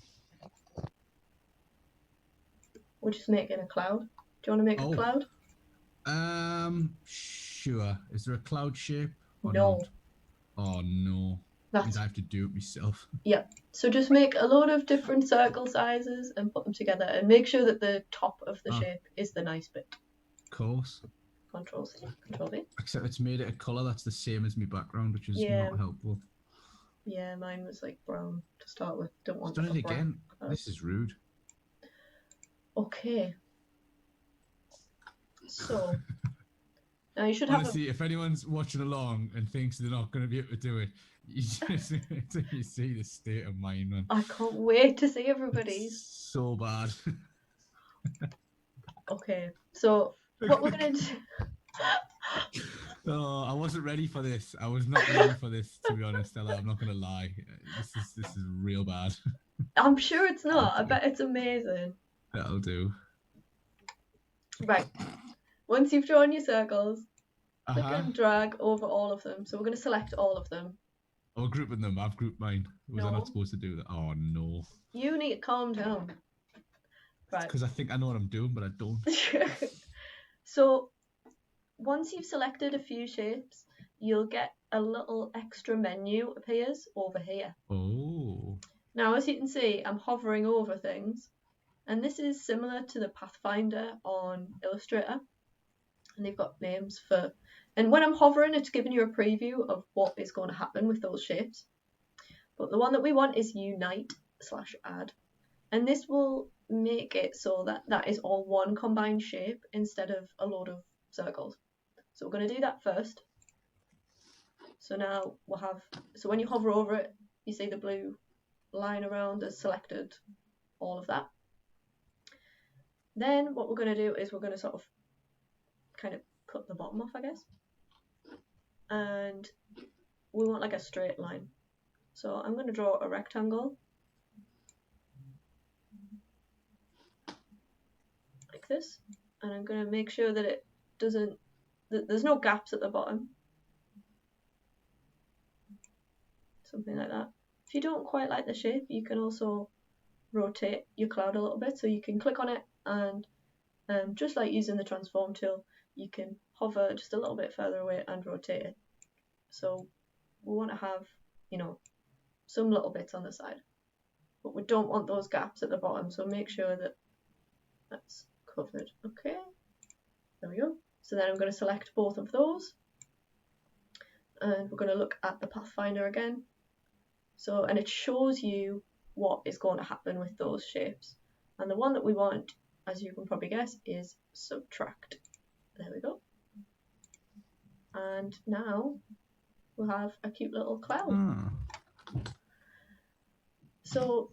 We're just making a cloud. Do you want to make a cloud? Sure. Is there a cloud shape or No. not? Oh no. That's... I have to do it myself. Yeah. So just make a load of different circle sizes and put them together, and make sure that the top of the shape is the nice bit. Of course. Control C, Control V. Except it's made it a colour that's the same as my background, which is not helpful. Yeah, mine was like brown to start with. Don't want done it again. This is rude. Okay. So now you should honestly, if anyone's watching along and thinks they're not going to be able to do it, you just you see the state of mind, man. I can't wait to see everybody. It's so bad. Okay, so what we're gonna do. Oh, I wasn't ready for this. I was not ready for this, to be honest, Stella. I'm not gonna lie. This is real bad. I'm sure it's not. I bet it's amazing. That'll do. Right. Once you've drawn your circles, click and drag over all of them. So we're going to select all of them. Oh, grouping them. I've grouped mine. Was I not supposed to do that? Oh, no. You need to calm down. Right. Because I think I know what I'm doing, but I don't. So once you've selected a few shapes, you'll get a little extra menu appears over here. Oh. Now, as you can see, I'm hovering over things. And this is similar to the Pathfinder on Illustrator. And they've got names for... And when I'm hovering, it's giving you a preview of what is going to happen with those shapes. But the one that we want is Unite/Add. And this will make it so that that is all one combined shape instead of a load of circles. So we're going to do that first. So now we'll have... So when you hover over it, you see the blue line around has selected all of that. Then what we're going to do is we're going to sort of kind of cut the bottom off, I guess. And we want like a straight line. So I'm going to draw a rectangle. Like this. And I'm going to make sure that it doesn't, there's no gaps at the bottom. Something like that. If you don't quite like the shape, you can also rotate your cloud a little bit. So you can click on it and just like using the transform tool, you can hover just a little bit further away and rotate it. So we want to have, you know, some little bits on the side, but we don't want those gaps at the bottom. So make sure that that's covered. Okay, there we go. So then I'm going to select both of those, and we're going to look at the Pathfinder again. So, and it shows you what is going to happen with those shapes. And the one that we want, as you can probably guess, is subtract. There we go. And now we'll have a cute little cloud. So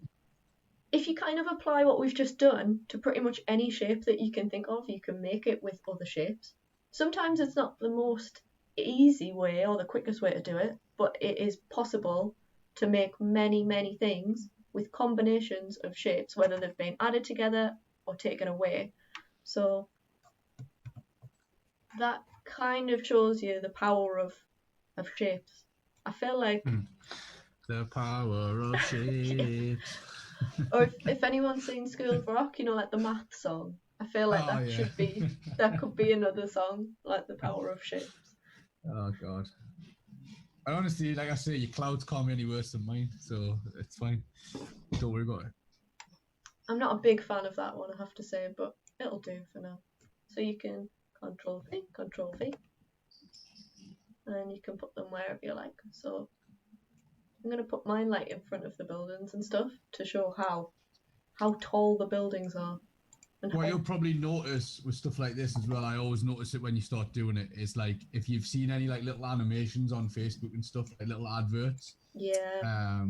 if you kind of apply what we've just done to pretty much any shape that you can think of, you can make it with other shapes. Sometimes it's not the most easy way or the quickest way to do it, but it is possible to make many, many things with combinations of shapes, whether they've been added together or taken away. So that kind of shows you the power of shapes. I feel like The power of shapes. or if anyone's seen School of Rock, you know, like the math song, I feel like Oh, yeah. that could be another song, like the power of shapes. Oh god. I honestly, like I say, your clouds can't be any worse than mine, so it's fine. Don't worry about it. I'm not a big fan of that one, I have to say, but it'll do for now. So you can Control V, and you can put them wherever you like. So I'm going to put mine like in front of the buildings and stuff to show how tall the buildings are. And What you'll probably notice with stuff like this as well, I always notice it when you start doing it, is like if you've seen any like little animations on Facebook and stuff, like little adverts. Yeah.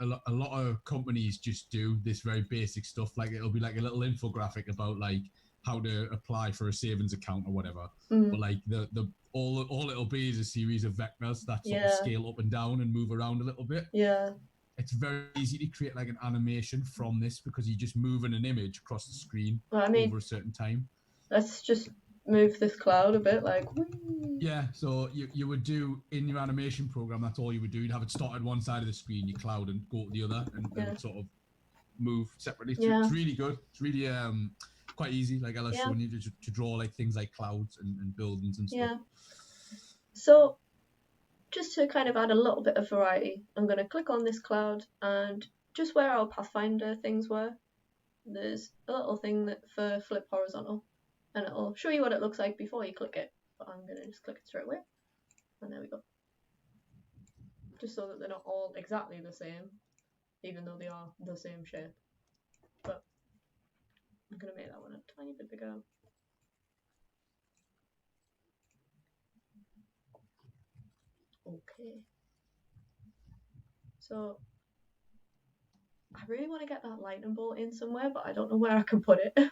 A lot of companies just do this very basic stuff. Like it'll be like a little infographic about like how to apply for a savings account or whatever. But like the all it'll be is a series of vectors that sort of scale up and down and move around a little bit. Yeah. It's very easy to create like an animation from this because you're just moving an image across the screen over a certain time. Let's just move this cloud a bit, like. Whee! Yeah, so you would do in your animation program. That's all you would do. You'd have it start at one side of the screen, your cloud, and go to the other, and it would sort of move separately. It's really good. It's really quite easy. Like I was showing you to draw like things like clouds and buildings and stuff. Yeah. So just to kind of add a little bit of variety, I'm going to click on this cloud, and just where our Pathfinder things were, there's a little thing that for flip horizontal, and it'll show you what it looks like before you click it. But I'm going to just click it straight away, and there we go. Just so that they're not all exactly the same, even though they are the same shape. But I'm going to make that one a tiny bit bigger. Okay. So I really want to get that lightning bolt in somewhere, but I don't know where I can put it.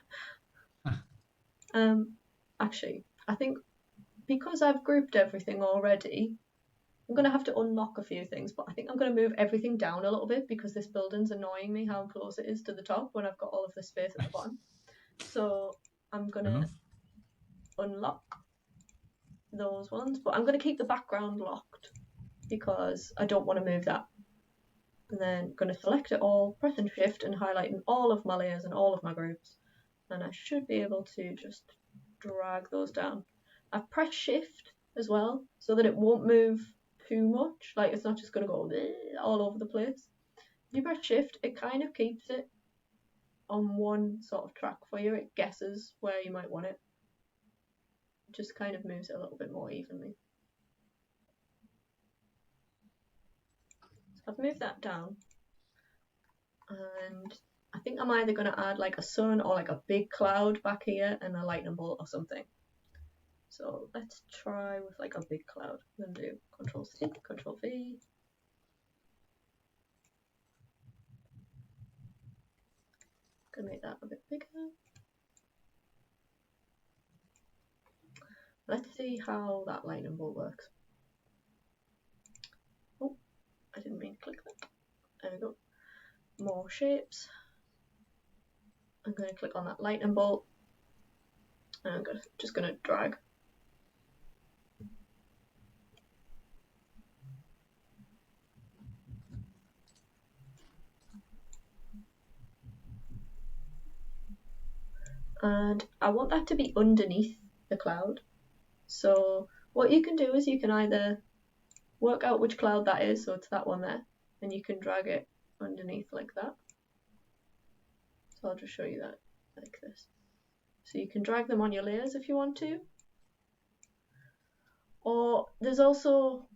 Actually, I think because I've grouped everything already, I'm going to have to unlock a few things, but I think I'm going to move everything down a little bit because this building's annoying me how close it is to the top when I've got all of this space at the bottom. So I'm going to unlock those ones, but I'm going to keep the background locked because I don't want to move that. And then I'm going to select it all, pressing shift and highlighting all of my layers and all of my groups. And I should be able to just drag those down. I've pressed shift as well so that it won't move too much. Like it's not just going to go all over the place. If you press shift, it kind of keeps it on one sort of track for you. It guesses where you might want it. It just kind of moves it a little bit more evenly. So I've moved that down. And I think I'm either going to add like a sun or like a big cloud back here and a lightning bolt or something. So let's try with like a big cloud. I'm going to do Control C, Control V. Going to make that a bit bigger. Let's see how that lightning bolt works. Oh, I didn't mean to click that. There we go. More shapes. I'm going to click on that lightning bolt. And I'm just going to drag. And I want that to be underneath the cloud. So what you can do is you can either work out which cloud that is, so it's that one there, and you can drag it underneath like that. So I'll just show you that like this. So you can drag them on your layers if you want to. Or there's also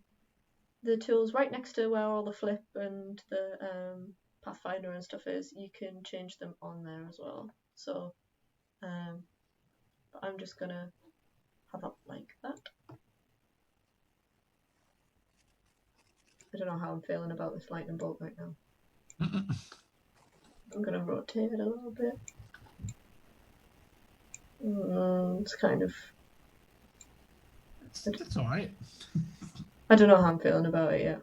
the tools right next to where all the flip and the Pathfinder and stuff is. You can change them on there as well. So but I'm just gonna have it like that. I don't know how I'm feeling about this lightning bolt right now. I'm going to rotate it a little bit. It's kind of... That's alright. I don't know how I'm feeling about it yet.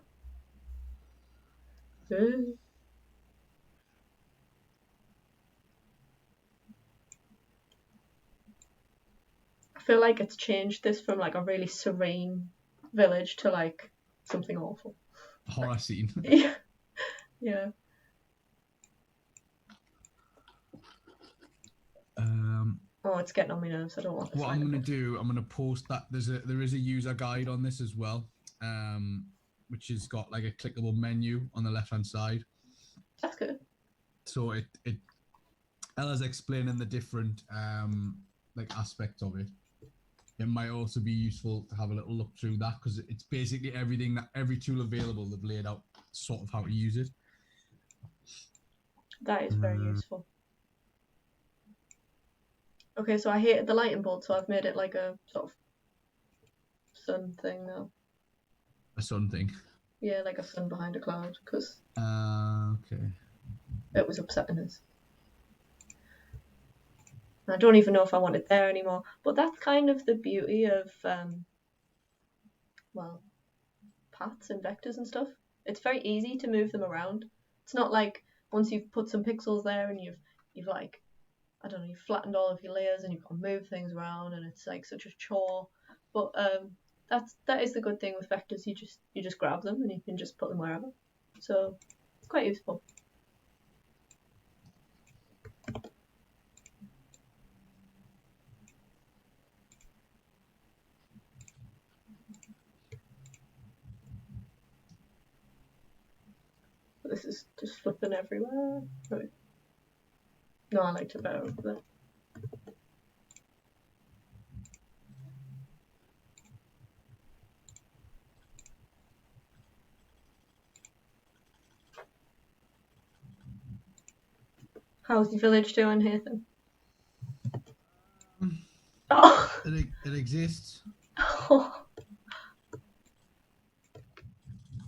I feel like it's changed this from like a really serene village to like something awful. Horror scene. Yeah. Yeah. Oh, it's getting on my nerves. I don't want this. What I'm gonna do, I'm gonna post that there is a user guide on this as well, which has got like a clickable menu on the left hand side. That's good. So it Ella's explaining the different like aspects of it. It might also be useful to have a little look through that because it's basically everything that every tool available they've laid out sort of how to use it. That is very useful. Okay, so I hated the lighting bolt, so I've made it like a sort of sun thing now. A sun thing. Yeah, like a sun behind a cloud, because Okay. it was upsetting us. I don't even know if I want it there anymore, but that's kind of the beauty of, well, paths and vectors and stuff. It's very easy to move them around. It's not like once you've put some pixels there and you've like, I don't know, you've flattened all of your layers and you've got to move things around and it's like such a chore. But that is the good thing with vectors. You just grab them and you can just put them wherever. So it's quite useful. But this is just flipping everywhere. Right. No, I liked it better over there. How's the village doing, Nathan? Oh. It exists. Oh.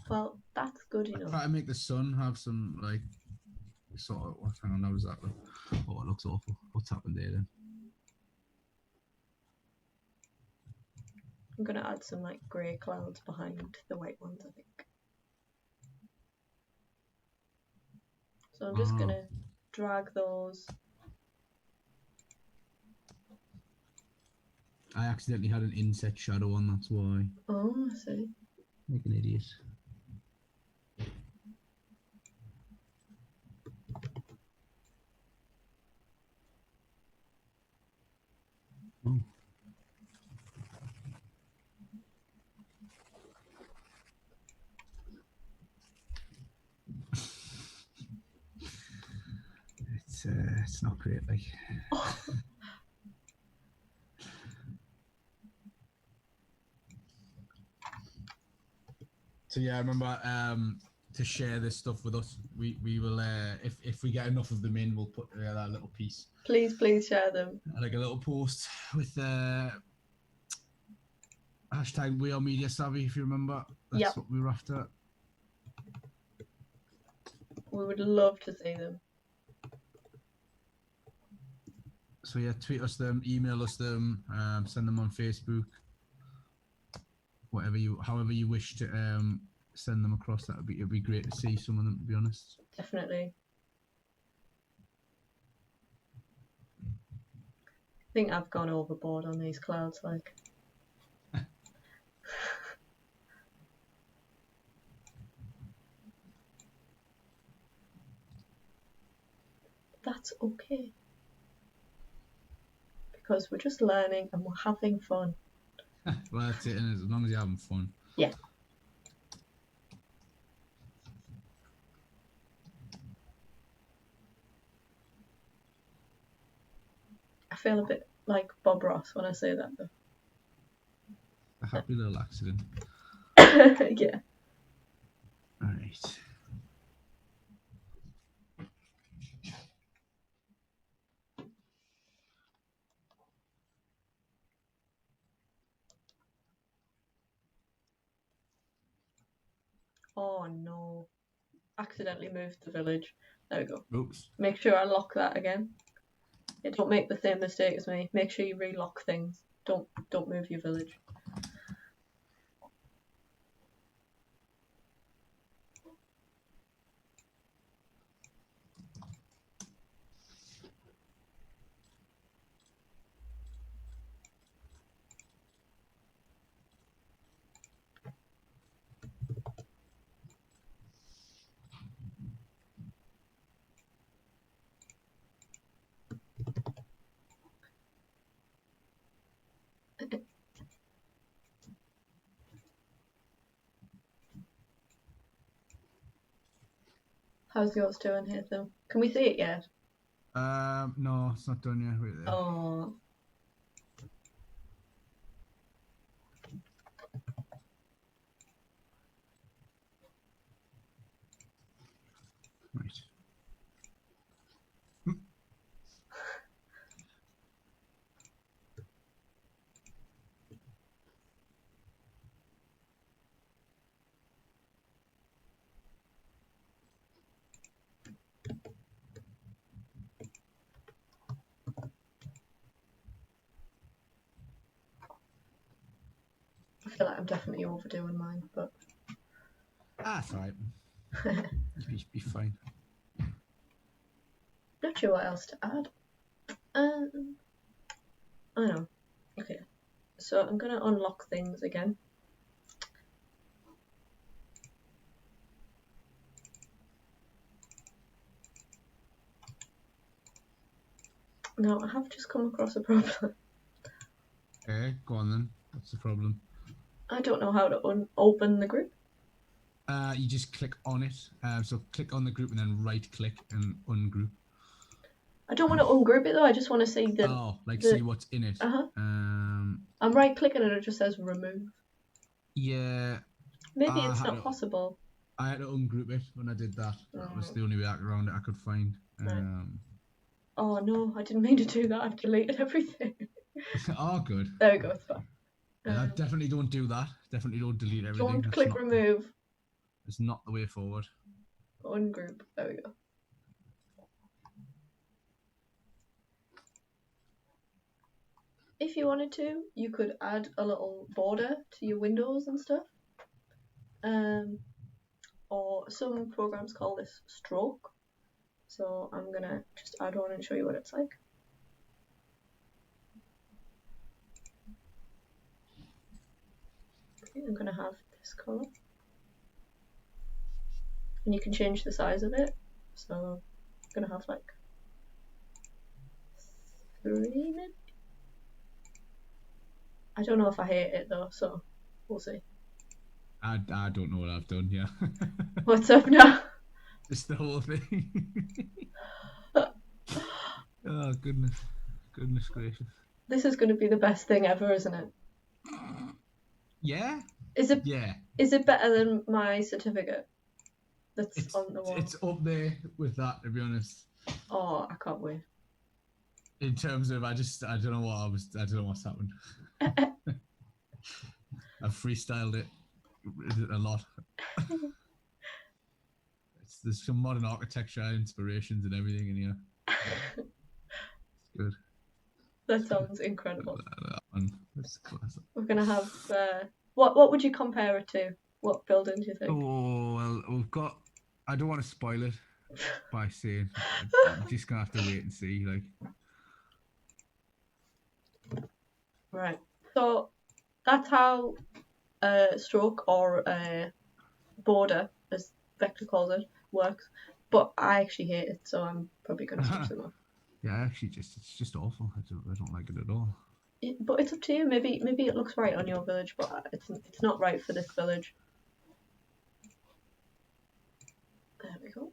Well, that's good enough. Try to make the sun have some like sort of. Hang on, how does that look? Oh, it looks awful. What's happened there then? I'm gonna add some like grey clouds behind the white ones, I think. So I'm just gonna drag those. I accidentally had an inset shadow on, that's why. Oh, I see. Like an idiot. Oh. It's not great, like. Oh. So yeah, remember to share this stuff with us. We will if we get enough of them in, we'll put that little piece. Please share them. Like a little post with hashtag We Are Media Savvy, if you remember. That's what we were after. We would love to see them. So yeah, tweet us them, email us them, send them on Facebook. However you wish to send them across, it'd be great to see some of them, to be honest. Definitely. I think I've gone overboard on these clouds, like. That's okay. Because we're just learning and we're having fun. Well, that's it, and as long as you're having fun. Yeah. I feel a bit like Bob Ross when I say that, though. A happy little accident. Yeah. All right. Oh no. accidentally moved the village. There we go. Oops. Make sure I lock that again. Yeah, don't make the same mistake as me. Make sure you relock things. Don't move your village. How's yours doing, Hatham? Can we see it yet? No, it's not done yet. Wait there. Oh. Right. I feel like I'm definitely overdoing mine, but That's alright. Be fine. not sure what else to add. I know. Okay, so I'm gonna unlock things again. Now I have just come across a problem. Okay, go on then. What's the problem? I don't know how to open the group. You just click on it. So click on the group and then right click and ungroup. I don't want to ungroup it though. I just want to see the. Oh, like the- see what's in it. I'm right clicking and it just says remove. Yeah. Maybe it's not possible. I had to ungroup it when I did that. That was the only way around it I could find. Right. Oh no, I didn't mean to do that. I've deleted everything. Oh, good. There we go. It's fine. Yeah, definitely don't do that. Definitely don't delete everything. Don't That's click not, remove. It's not the way forward. Ungroup. There we go. If you wanted to, you could add a little border to your windows and stuff. Or some programs call this stroke. So I'm gonna just add one and show you what it's like. Okay, I'm gonna have this color. And you can change the size of it. So I'm gonna have like 3 maybe? I don't know if I hate it though, so we'll see. I don't know what I've done, yeah. What's up now? Just the whole thing. Oh, goodness gracious. This is going to be the best thing ever, isn't it? Yeah? Is it? Yeah. Is it better than my certificate that's on the wall? It's up there with that, to be honest. Oh, I can't wait. In terms of, I don't know what's happened. I've freestyled it a lot. There's some modern architecture inspirations and everything in here. It's good. That sounds incredible. That's classic. We're gonna have what would you compare it to? What building do you think? Oh well, we've got. I don't want to spoil it by saying. I'm just gonna have to wait and see. Like. Right. So that's how stroke or border, as Vectr calls it, works. But I actually hate it, so I'm probably gonna switch them off. Yeah, actually, it's just awful. I don't like it at all. But it's up to you. Maybe it looks right on your village, but it's not right for this village. There we go.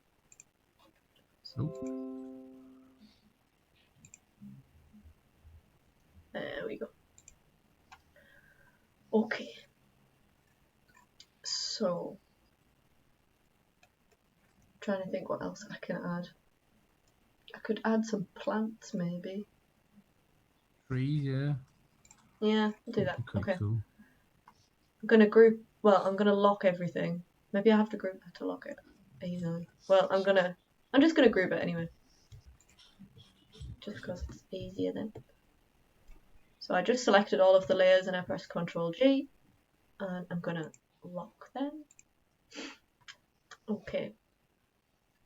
There we go. Okay. So, I'm trying to think what else I can add. I could add some plants, maybe. Trees, yeah. Yeah, I'll do that. Okay. Cool. I'm gonna group. Well, I'm gonna lock everything. Maybe I have to group that to lock it. easily. Well, I'm just gonna group it anyway, just because it's easier then. So I just selected all of the layers and I press Ctrl G, and I'm gonna lock them. Okay.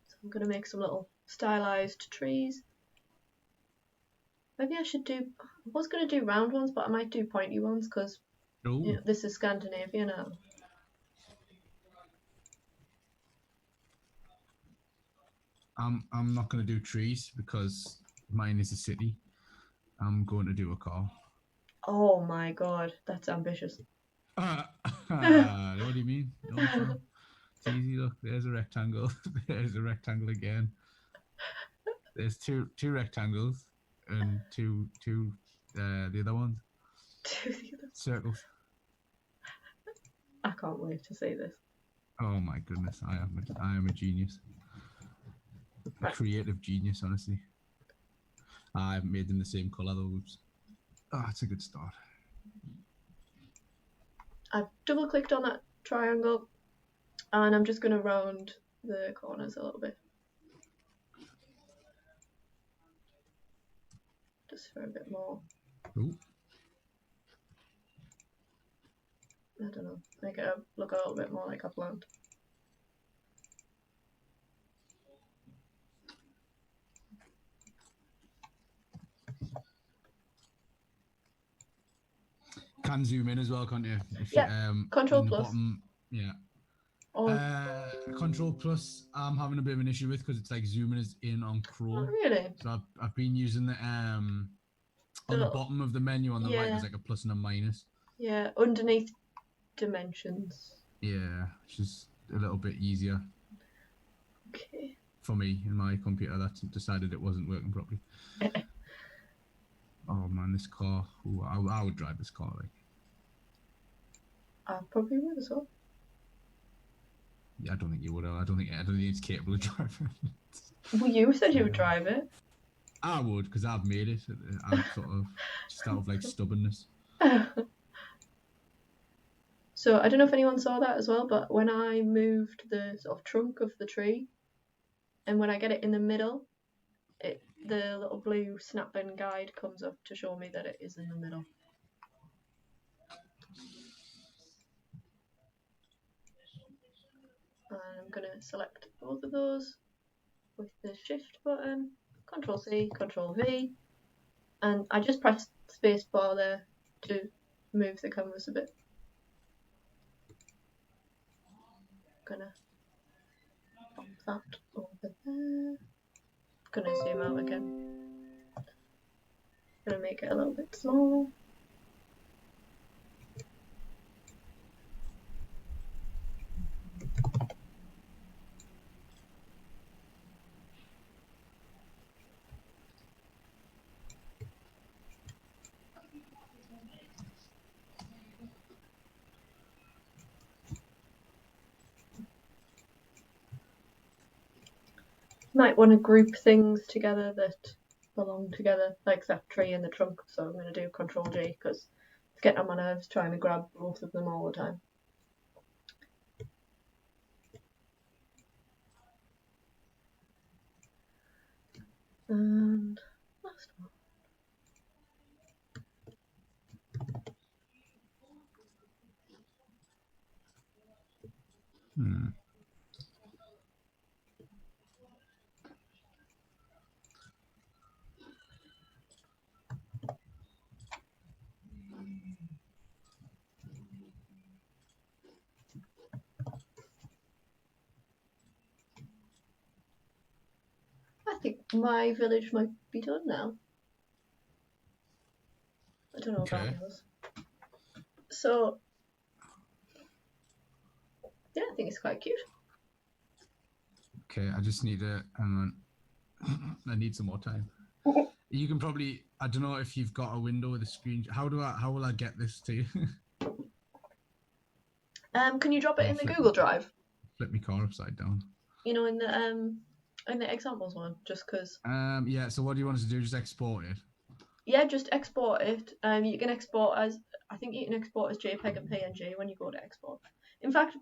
So I'm gonna make some little stylized trees. Maybe I should do. I was gonna do round ones, but I might do pointy ones because you know, this is Scandinavia now. I'm not going to do trees because mine is a city. I'm going to do a car. Oh my god, that's ambitious. What do you mean? No, it's not. It's easy. Look, there's a rectangle. There's a rectangle again. There's two rectangles and two the other ones. Circles. I can't wait to see this. Oh my goodness, I am a genius. A creative genius, honestly. I haven't made them the same colour though. Oops. Oh, that's a good start. I've double clicked on that triangle and I'm just going to round the corners a little bit. Just for a bit more. Ooh. I don't know, make it look a little bit more like a plant. Can zoom in as well, can't you? If yeah, you, Control in the plus. bottom, yeah. Oh. Control plus, I'm having a bit of an issue with because it's like zooming us in on Chrome. Oh, really? So I've been using the on the bottom of the menu on the right. There's like a plus and a minus. Yeah, underneath dimensions. Yeah, which is a little bit easier. Okay. For me in my computer, that decided it wasn't working properly. Oh man, this car! Ooh, I would drive this car. Like, I probably would as well. Yeah, I don't think you would. I don't think it's capable of driving. Well, you said you would drive it. I would, because I've made it. I'm sort of just out of like stubbornness. So I don't know if anyone saw that as well, but when I moved the sort of trunk of the tree, and when I get it in the middle, the little blue snap-in guide comes up to show me that it is in the middle. And I'm going to select both of those with the shift button, Control C, Control V, and I just pressed space bar there to move the canvas a bit. Gonna pop that over there. Gonna zoom out again. Gonna make it a little bit smaller. Might want to group things together that belong together, like that tree and the trunk. So I'm going to do Control G because it's getting on my nerves trying to grab both of them all the time. And last one. I think my village might be done now. I don't know about yours. So, yeah, I think it's quite cute. Okay, I just need to, hang on. I need some more time. You can probably, I don't know if you've got a window with a screen. How will I get this to you? Can you drop it in the Google Drive? Flip my car upside down. You know, in the examples one, just because. Yeah. So what do you want us to do? Just export it. Yeah, just export it. You can export as JPEG and PNG when you go to export. In fact,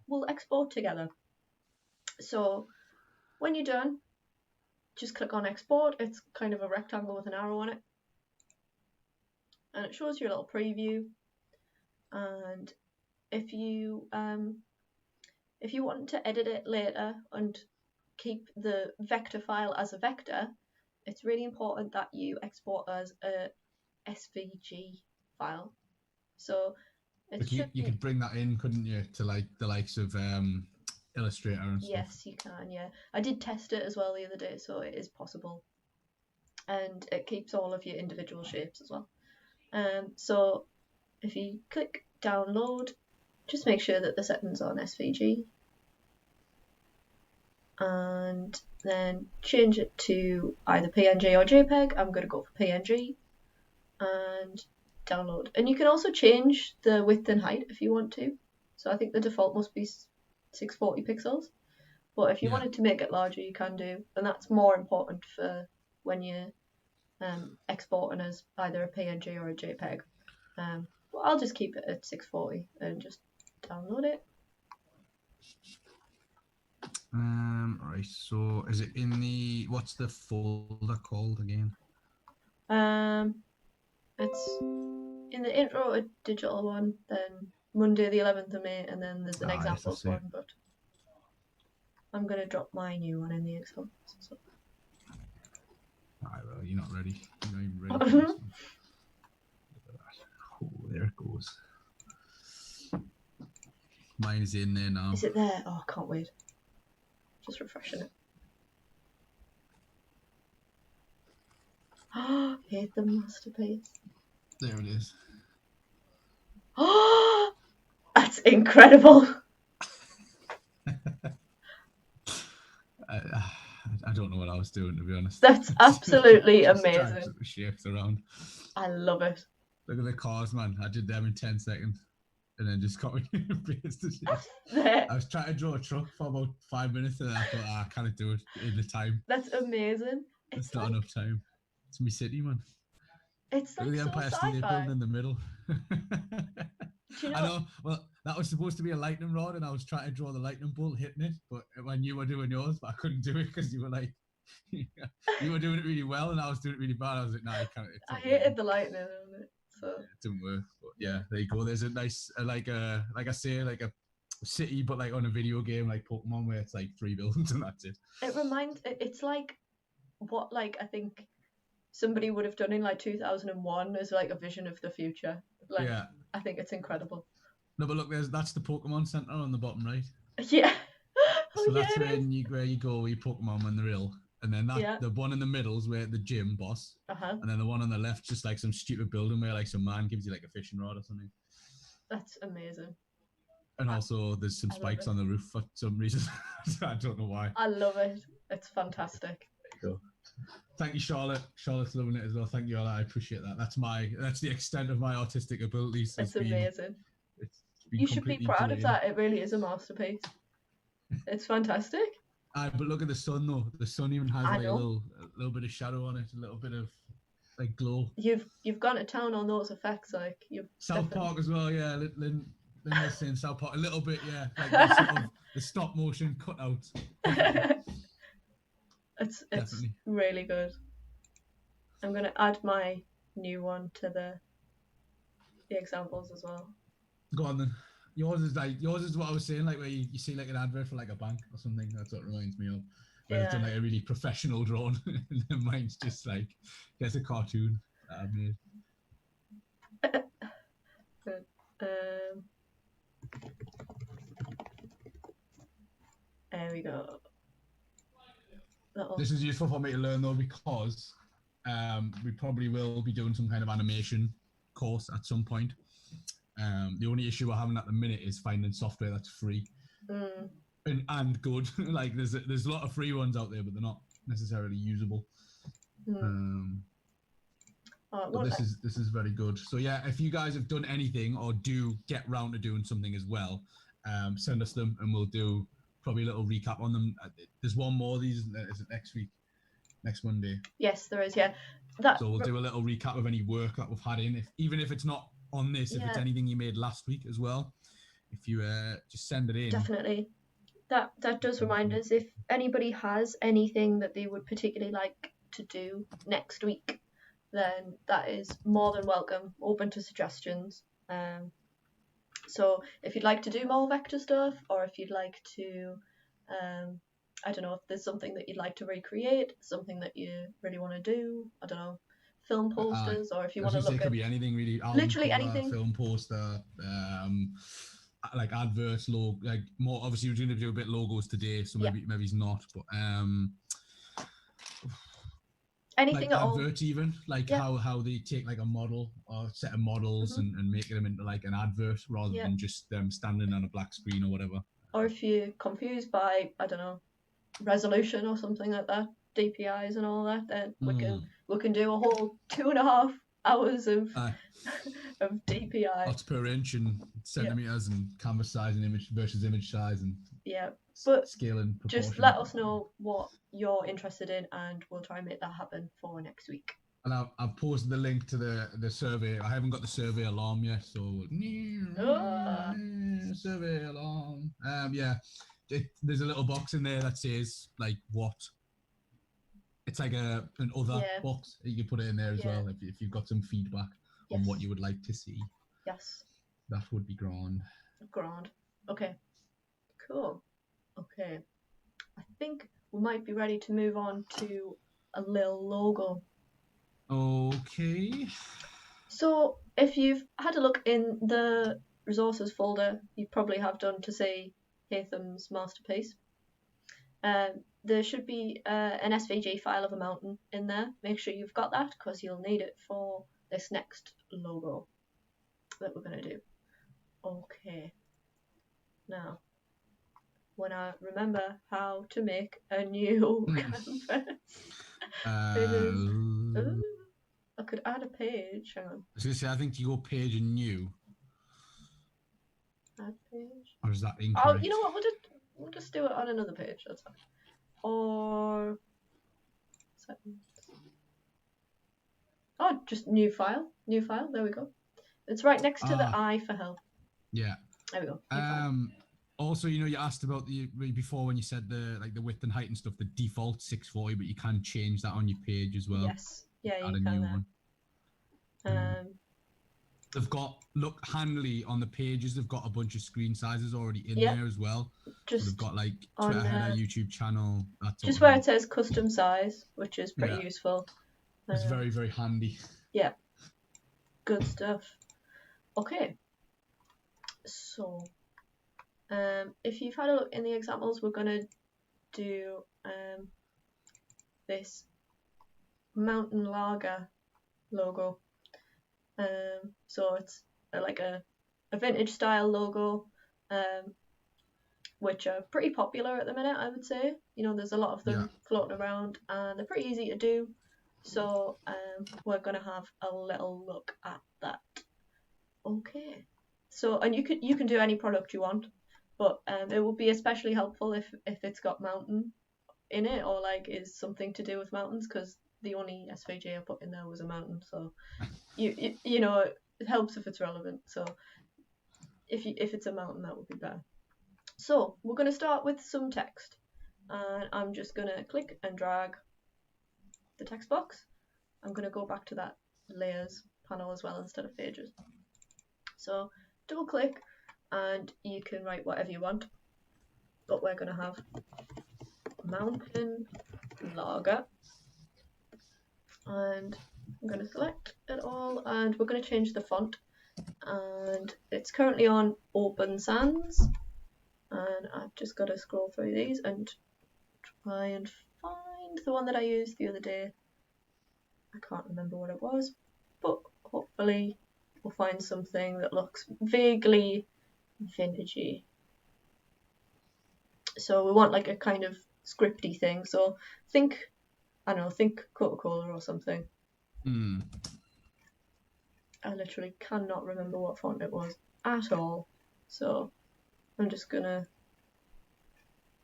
we'll export together. So when you're done, just click on export. It's kind of a rectangle with an arrow on it, and it shows you a little preview. And if you want to edit it later and keep the vector file as a vector, it's really important that you export as a SVG file. So you could bring that in, couldn't you, to like the likes of Illustrator and stuff? Yes, you can. Yeah, I did test it as well the other day, so it is possible, and it keeps all of your individual shapes as well. So if you click download, just make sure that the settings are on SVG, and then change it to either PNG or JPEG. I'm going to go for PNG, and download. And you can also change the width and height if you want to. So I think the default must be 640 pixels, but if you wanted to make it larger, you can do, and that's more important for when you're exporting as either a PNG or a JPEG. But I'll just keep it at 640 and just download it. Right, so is it in the, what's the folder called again? It's in the intro a digital one, then Monday the 11th of May, and then there's an examples one, but I'm going to drop my new one in the examples. So. Alright, well, you're not ready. You're not even ready for this one. Oh, there it goes. Mine is in there now. Is it there? Oh, I can't wait. Just refreshing it. Oh, hate the masterpiece. There it is. Oh, that's incredible. I don't know what I was doing, to be honest. That's absolutely amazing. Trying to shift around. I love it. Look at the cars, man. I did them in 10 seconds. And then just got me pasted. I was trying to draw a truck for about 5 minutes and I thought, I can't do it in the time. That's amazing. It's not enough time. It's my city, man. It's like look at the Empire State Building in the middle. Do you know? I know. Well, that was supposed to be a lightning rod, and I was trying to draw the lightning bolt hitting it, but when you were doing yours, but I couldn't do it because you were like, you were doing it really well, and I was doing it really bad. I was like, no, you can't. I hated the lightning on it, so yeah, it didn't work. But yeah, there you go. There's a nice, like I say, like a city, but like on a video game like Pokemon, where it's like 3 buildings and that's it. It's like what, like, I think somebody would have done in like 2001 as like a vision of the future. Like, yeah. I think it's incredible. No, but look, that's the Pokemon Center on the bottom right. Yeah. So that's where you go with your Pokemon when they're ill. And then the one in the middle is where the gym boss. And then the one on the left, just like some stupid building where like some man gives you like a fishing rod or something. That's amazing. And also there's some spikes on the roof for some reason. I don't know why. I love it. It's fantastic. There you go. Thank you, Charlotte. Charlotte's loving it as well. Thank you, all. I appreciate that. That's the extent of my artistic abilities. It's amazing. You should be proud of that. It really is a masterpiece. It's fantastic. But look at the sun, though. The sun even has like a little bit of shadow on it, a little bit of like glow. You've gone to town on those effects, like South Park as well, yeah. Lynn was saying South Park a little bit, yeah. Like the sort of the stop motion cutout. It's really good. I'm gonna add my new one to the examples as well. Go on then. Yours is what I was saying, like where you see like an advert for like a bank or something. That's what it reminds me of. Where it's done like a really professional drawing, and then mine's just like there's a cartoon that I've made. Good. There we go. This is useful for me to learn though, because we probably will be doing some kind of animation course at some point. The only issue we're having at the minute is finding software that's free and good. Like there's a lot of free ones out there, but they're not necessarily usable. But this is very good. So yeah, if you guys have done anything or do get round to doing something as well, send us them and we'll do probably a little recap on them. There's one more of these, is it next week? Next Monday? Yes, there is, yeah. So we'll do a little recap of any work that we've had in, even if it's not on this, if it's anything you made last week as well. If you just send it in. Definitely. that does remind us, if anybody has anything that they would particularly like to do next week, then that is more than welcome, open to suggestions. So if you'd like to do more Vector stuff, or if you'd like to, I don't know, if there's something that you'd like to recreate, something that you really want to do, I don't know, film posters, or if you want to look it at could be anything really. literally Album cover, anything. film poster, like adverts, like more. Obviously, we're going to do a bit logos today, so maybe it's not, but anything like at all. adverts, even like how they take like a model or a set of models and make them into like an advert rather than just them standing on a black screen or whatever. Or if you're confused by, I don't know, resolution or something like that, DPIs and all that, then we can do a whole 2.5 hours of of DPI. Lots per inch and centimeters and canvas size and image versus image size and but scale and proportion. Just let us know what you're interested in, and we'll try and make that happen for next week. And I've posted the link to the survey. I haven't got the survey alarm yet, so survey alarm. There's a little box in there that says like what. It's like an other box. You can put it in there as well if you've got some feedback on what you would like to see. Yes. That would be grand. Okay. Cool. Okay. I think we might be ready to move on to a little logo. Okay. So if you've had a look in the resources folder, you probably have done to see Hatham's masterpiece. There should be an SVG file of a mountain in there. Make sure you've got that, because you'll need it for this next logo that we're going to do. Okay. Now, when I remember how to make a new canvas, I could add a page. Hang on. I was going to say, I think you go page and new. Add page. Or is that incorrect? Oh, you know what? We'll just do it on another page. That's fine. Or just new file. New file. There we go. It's right next to the I for help. Yeah. There we go. Also, you asked about before when you said the width and height and stuff, the default 640, but you can change that on your page as well. Yes. Yeah, add you a can. new one. They've got handily on the pages. They've got a bunch of screen sizes already in there as well. Just so they've got like Twitter header, YouTube channel. Just where it says custom size, which is pretty useful. It's very, very handy. Yeah. Good stuff. Okay. So, if you've had a look in the examples, we're gonna do this mountain lager logo. So it's like a vintage style logo, which are pretty popular at the minute, I would say. There's a lot of them floating around, and they're pretty easy to do. So we're gonna have a little look at that. Okay. So, and you can do any product you want, but it will be especially helpful if it's got mountain in it, or like is something to do with mountains, because the only SVG I put in there was a mountain. So you know, it helps if it's relevant. So if it's a mountain, that would be better. So we're going to start with some text, and I'm just going to click and drag the text box. I'm going to go back to that layers panel as well instead of pages. So double click and you can write whatever you want, but we're going to have mountain lager, and I'm going to select it all, and we're going to change the font, and it's currently on Open Sans, and I've just got to scroll through these and try and find the one that I used the other day. I can't remember what it was, but hopefully we'll find something that looks vaguely vintagey. So we want like a kind of scripty thing, so think Coca-Cola or something. I literally cannot remember what font it was at all, so I'm just gonna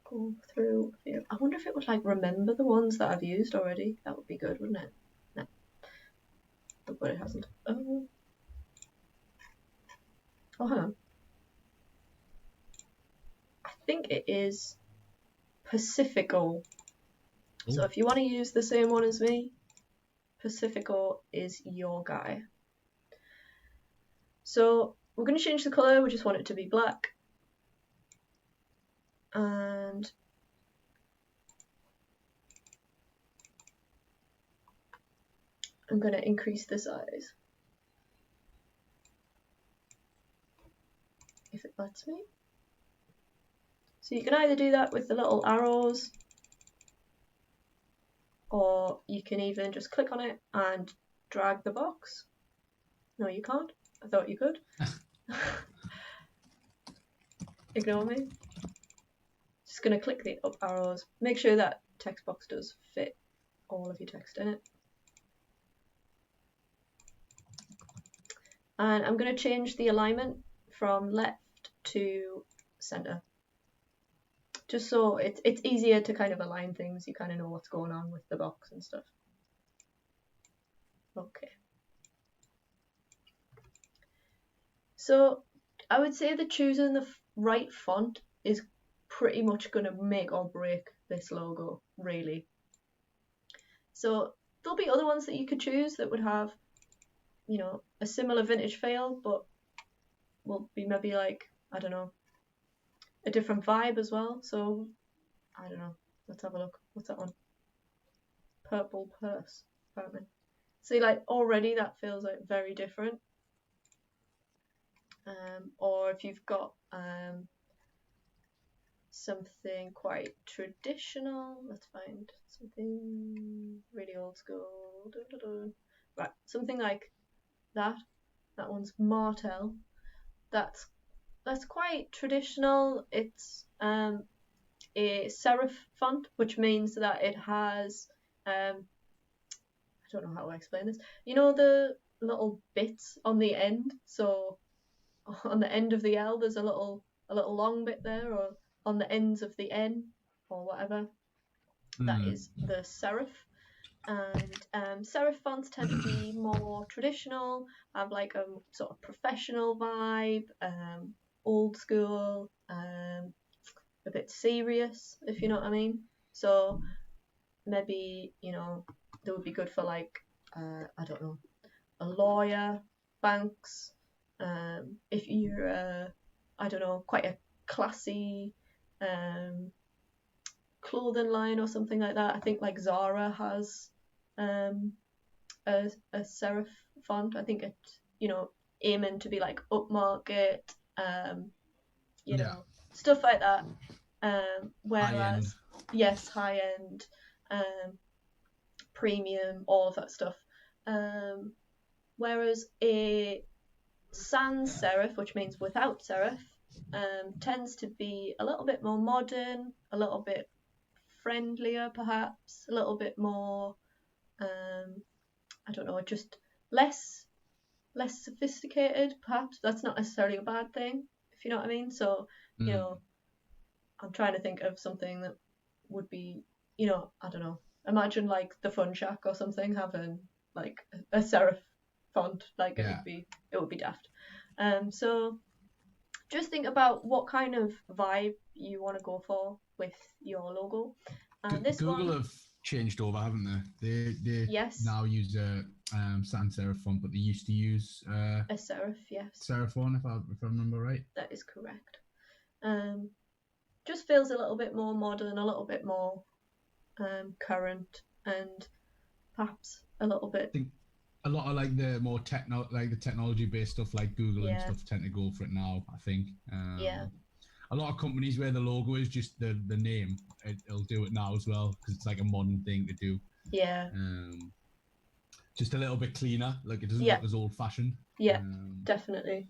go through here. I wonder if it would like remember the ones that I've used already. That would be good, wouldn't it? No, but it hasn't. Oh, hang on. I think think it is Pacifico. So Oh. if you want to use the same one as me, Pacifico is your guy. So we're going to change the colour, we just want it to be black. And I'm going to increase the size. If it lets me. So you can either do that with the little arrows, or you can even just click on it and drag the box. No, you can't. I thought you could. Ignore me. Just going to click the up arrows. Make sure that text box does fit all of your text in it. And I'm going to change the alignment from left to center. Just so it's easier to kind of align things. You kind of know what's going on with the box and stuff. Okay. So I would say that choosing the right font is pretty much going to make or break this logo, really. So there'll be other ones that you could choose that would have, you know, a similar vintage feel, but will be maybe like, I don't know, a different vibe as well. So I don't know. Let's have a look. What's that one? Purple purse, apparently. See, like already that feels like very different. Or if you've got something quite traditional, let's find something really old school. Right, something like that. That one's Martel. That's quite traditional. It's a serif font, which means that it has I don't know how to explain this. You know the little bits on the end. So on the end of the L, there's a little long bit there, or on the ends of the N, or whatever. That is the serif. And serif fonts tend to be more traditional, have like a sort of professional vibe, old school, a bit serious, if you know what I mean. So maybe, you know, they would be good for like, I don't know, a lawyer, banks, if you're, I don't know, quite a classy clothing line or something like that. I think like Zara has a serif font. I think it's, you know, aiming to be like upmarket, you know, stuff like that. Whereas, yes, high end, premium, all of that stuff. Whereas a sans serif, which means without serif, tends to be a little bit more modern, a little bit friendlier perhaps, a little bit more, I don't know, just less sophisticated perhaps. That's not necessarily a bad thing, if you know what I mean. So, you know, I'm trying to think of something that would be, you know, I don't know, imagine like the Fun Shack or something having like a serif font. Like it would be daft. So just think about what kind of vibe you want to go for with your logo. And this Google one have changed over, haven't they? They yes, now use a sans serif font, but they used to use a serif, yes, serif font, if I remember right. That is correct. Just feels a little bit more modern, a little bit more current, and perhaps a little bit. I think a lot of like the more technology based stuff like Google and stuff tend to go for it now, I think. A lot of companies where the logo is just the name, it'll do it now as well, because it's like a modern thing to do. Yeah. Just a little bit cleaner, like it doesn't look as old fashioned. Yeah, definitely.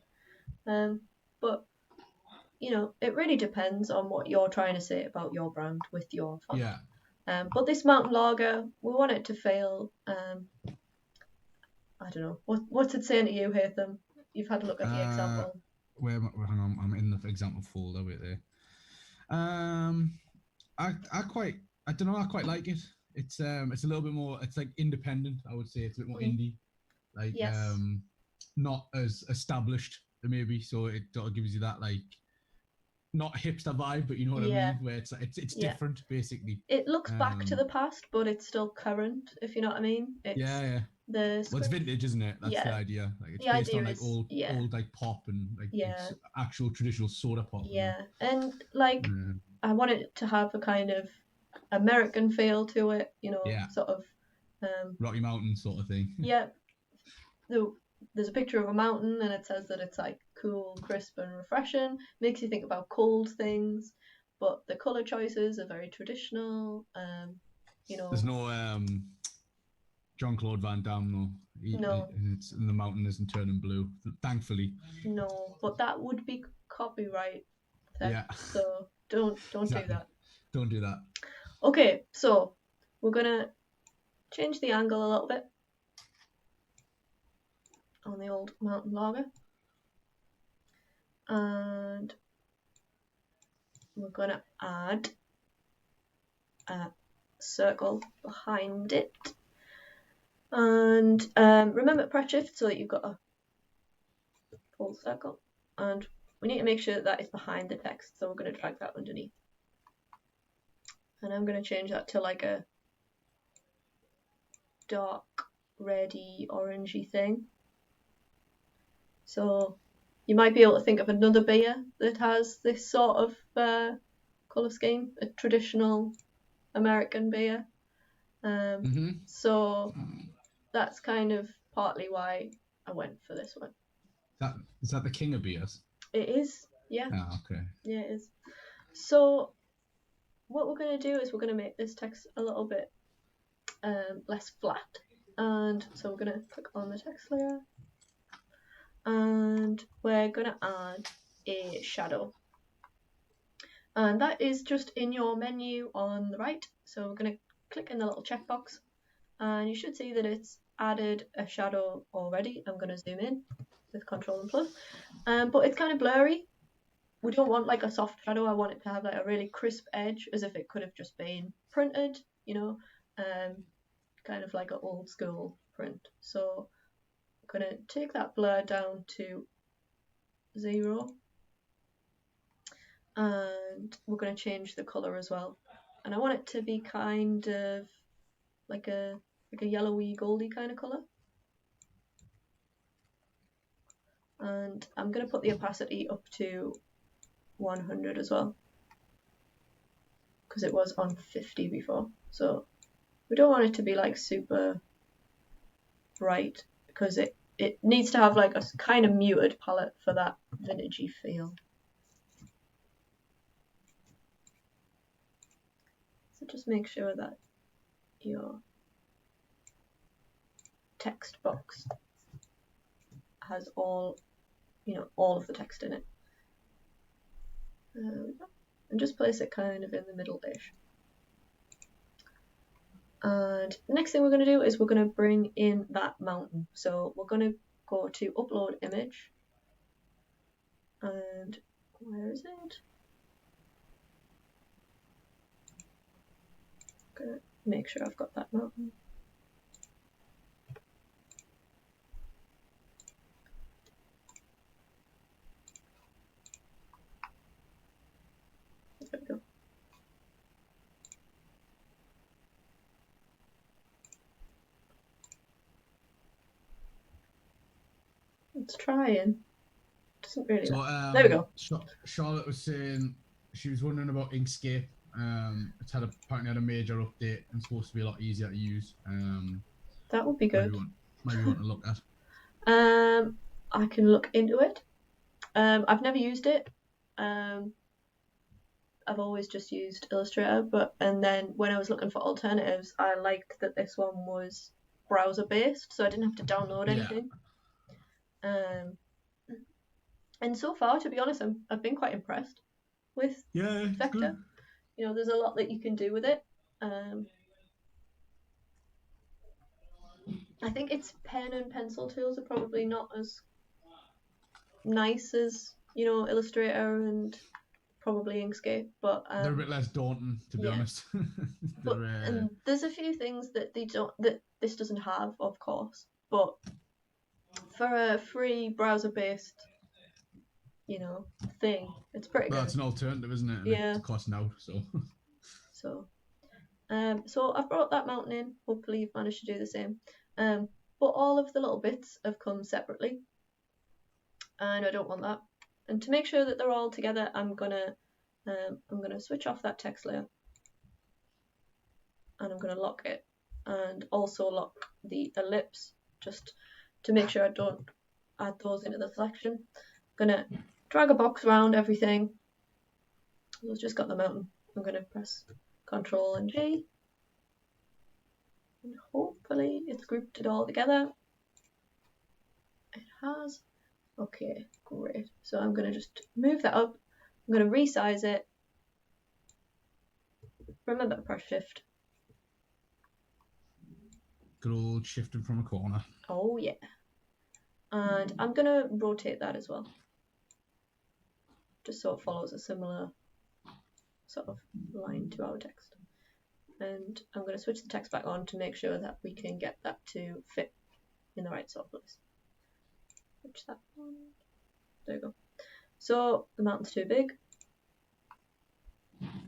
But you know, it really depends on what you're trying to say about your brand with your font. Yeah. But this mountain lager, we want it to feel, I don't know, what's it saying to you, Hatham? You've had a look at the example. Hang on, I'm in the example folder with there. I don't know, I quite like it. It's a little bit more, it's like independent, I would say. It's a bit more indie. Like not as established maybe, so it gives you that like not hipster vibe, but you know what I Yeah. mean, where it's Yeah. different basically. It looks back to the past, but it's still current, if you know what I mean. It's Yeah. the Well, it's script. vintage, isn't it? That's the Yeah. idea. Like it's The based idea on like is, old yeah. like pop and like Yeah. actual traditional soda pop. Yeah, and like Mm. I want it to have a kind of American feel to it, you know, Yeah. sort of. Rocky Mountain sort of thing. Yeah, there's a picture of a mountain, and it says that it's like cool, crisp, and refreshing. Makes you think about cold things, but the color choices are very traditional. You know, There's no Jean-Claude Van Damme though. no, It's in the mountain isn't turning blue, thankfully. no, but that would be copyright theft, Yeah. so don't Exactly. do that. Don't do that. Okay, so we're gonna change the angle a little bit on the old mountain lager, and we're gonna add a circle behind it, and remember press shift so that you've got a full circle, and we need to make sure that is behind the text, so we're going to drag that underneath, and I'm going to change that to like a dark reddy orangey thing. So you might be able to think of another beer that has this sort of colour scheme, a traditional American beer. So that's kind of partly why I went for this one. Is that the king of beers? It is, yeah. Ah, okay. Yeah, it is. So what we're going to do is we're going to make this text a little bit less flat. And so we're going to click on the text layer, and we're going to add a shadow. And that is just in your menu on the right. So we're going to click in the little checkbox, and you should see that it's added a shadow already. I'm going to zoom in with Control and plus, but it's kind of blurry. We don't want like a soft shadow. I want it to have like a really crisp edge, as if it could have just been printed, you know, kind of like an old school print. So I'm going to take that blur down to 0, and we're going to change the color as well. And I want it to be kind of like a yellowy, goldy kind of color. And I'm going to put the opacity up to 100 as well, because it was on 50 before. So we don't want it to be like super bright, because it needs to have like a kind of muted palette for that vintagey feel. So just make sure that your text box has all of the text in it. And just place it kind of in the middle-ish. And the next thing we're going to do is we're going to bring in that mountain. So we're going to go to upload image, and where is it? I'm going to make sure I've got that mountain. There we go. It's trying. Doesn't really. So, there we go. Charlotte was saying she was wondering about Inkscape. It's apparently had a major update and supposed to be a lot easier to use. That would be good. Maybe you want to look at. I can look into it. I've never used it. I've always just used Illustrator, and then when I was looking for alternatives, I liked that this one was browser based, so I didn't have to download anything. And so far, to be honest, I've been quite impressed with Vectr. Good. You know, there's a lot that you can do with it. I think its pen and pencil tools are probably not as nice as, Illustrator and probably Inkscape, but they're a bit less daunting, to be honest. And there's a few things that this doesn't have, of course, but for a free browser-based you know, thing. It's pretty Well, good. it's an alternative, isn't it? And Yeah. It's cost now, so. So I've brought that mountain in. Hopefully you've managed to do the same. But all of the little bits have come separately, and I don't want that. And to make sure that they're all together, I'm gonna switch off that text layer, and I'm gonna lock it, and also lock the ellipse, just to make sure I don't add those into the selection. I'm gonna drag a box around everything. I've just got the mountain. I'm gonna press Control and G. And hopefully it's grouped it all together. It has. Okay, great. So I'm going to just move that up. I'm going to resize it. Remember to press shift. Good old shifting from a corner. Oh yeah. And I'm going to rotate that as well, just so it follows a similar sort of line to our text. And I'm going to switch the text back on to make sure that we can get that to fit in the right sort of place. Switch that on. There we go. So the mountain's too big,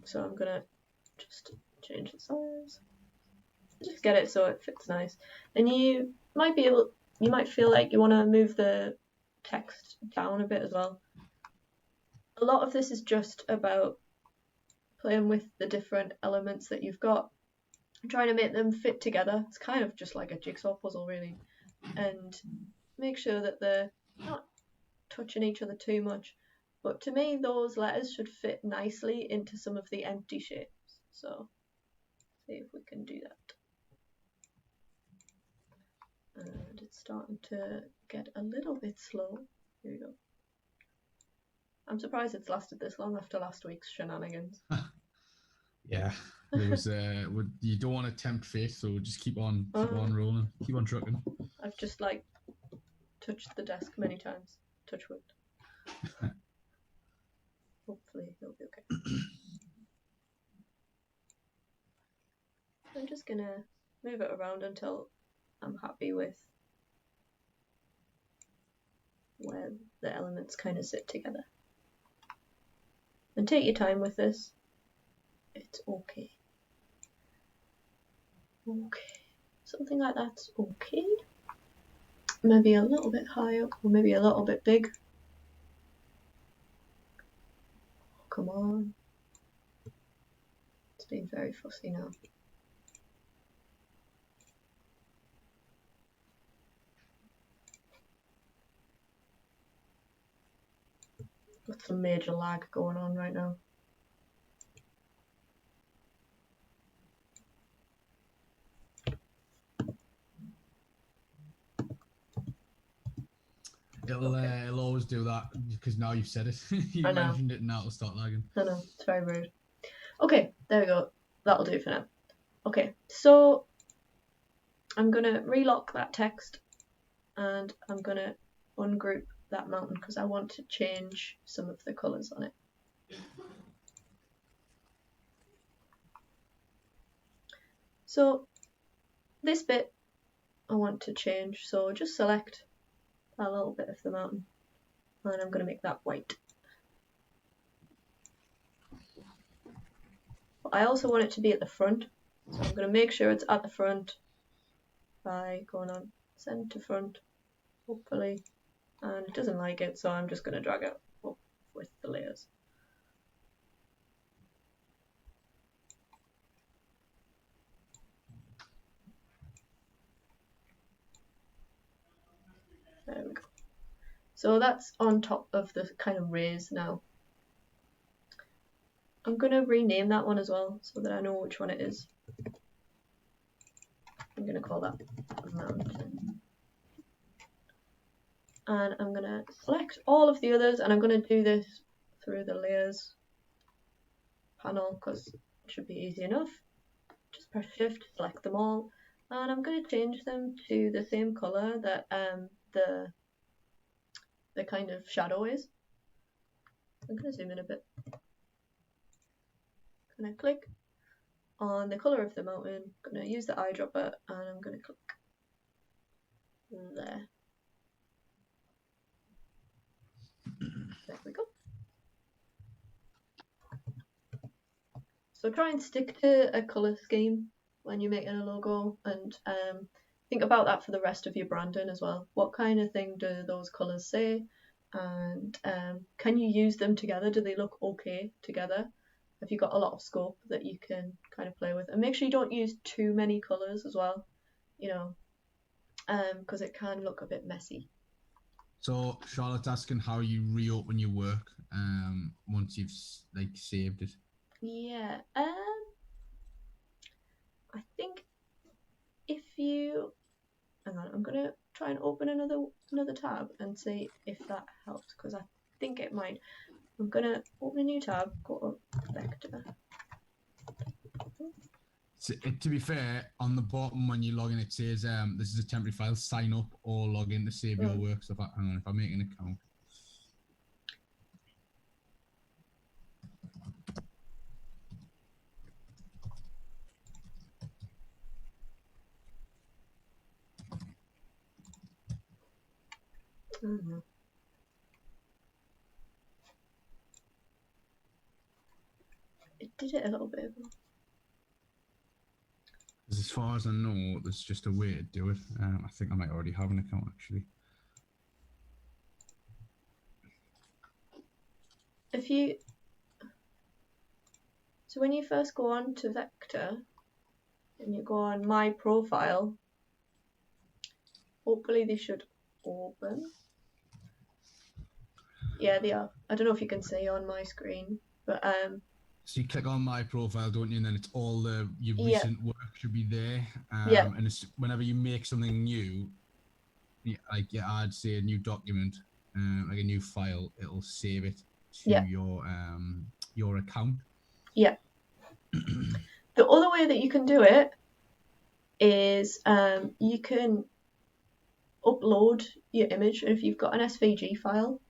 so I'm going to just change the size. Just get it so it fits nice. And you might feel like you want to move the text down a bit as well. A lot of this is just about playing with the different elements that you've got, trying to make them fit together. It's kind of just like a jigsaw puzzle, really, and make sure that they're not touching each other too much. But to me, those letters should fit nicely into some of the empty shapes. So see if we can do that. And it's starting to get a little bit slow. Here we go. I'm surprised it's lasted this long after last week's shenanigans. Yeah, there was. You don't want to tempt fate, so just keep on rolling, keep on trucking. I've just like touched the desk many times. Touch wood. Hopefully he'll be okay. I'm just gonna move it around until I'm happy with where the elements kind of sit together. And take your time with this. It's okay. Okay. Something like that's okay. Maybe a little bit high up, or maybe a little bit big. Come on. It's being very fussy now. Got some major lag going on right now. It'll always do that because now you've said it. You mentioned it and now it'll start lagging. I know, it's very rude. Okay, there we go. That'll do for now. Okay, so I'm gonna relock that text and I'm gonna ungroup that mountain because I want to change some of the colours on it. So this bit I want to change, so just select a little bit of the mountain and I'm going to make that white. But I also want it to be at the front, so I'm going to make sure it's at the front by going on send to front, hopefully, and it doesn't like it, so I'm just going to drag it up with the layers. There we go. So that's on top of the kind of raise now. I'm going to rename that one as well so that I know which one it is. I'm going to call that mountain. And I'm going to select all of the others and I'm going to do this through the layers panel because it should be easy enough. Just press shift, select them all, and I'm going to change them to the same color that the kind of shadow is. I'm going to zoom in a bit. I'm going to click on the color of the mountain. I'm going to use the eyedropper and I'm going to click there. There we So try and stick to a colour scheme when you're making a logo, and think about that for the rest of your branding as well. What kind of thing do those colours say? And can you use them together? Do they look okay together? Have you got a lot of scope that you can kind of play with? And make sure you don't use too many colours as well, you know, because it can look a bit messy. So Charlotte's asking how you reopen your work once you've like saved it. Yeah. I think if you hang on, I'm gonna try and open another tab and see if that helps, because I think it might. I'm gonna open a new tab, go to Vectr. So, to be fair, on the bottom when you log in, it says this is a temporary file. Sign up or log in to save your work. So hang on, if I make an account. Mm-hmm. It did it a little bit. As far as I know, there's just a way to do it. I think I might already have an account actually. So when you first go on to Vectr and you go on My Profile, hopefully they should open. Yeah, they are. I don't know if you can see on my screen, but So you click on My Profile, don't you? And then it's all your yeah. recent work should be there. Yeah. And it's whenever you make something new, like you add, say, a new document, like a new file, it'll save it to your account. Yeah. The other way that you can do it is you can upload your image, and if you've got an SVG file,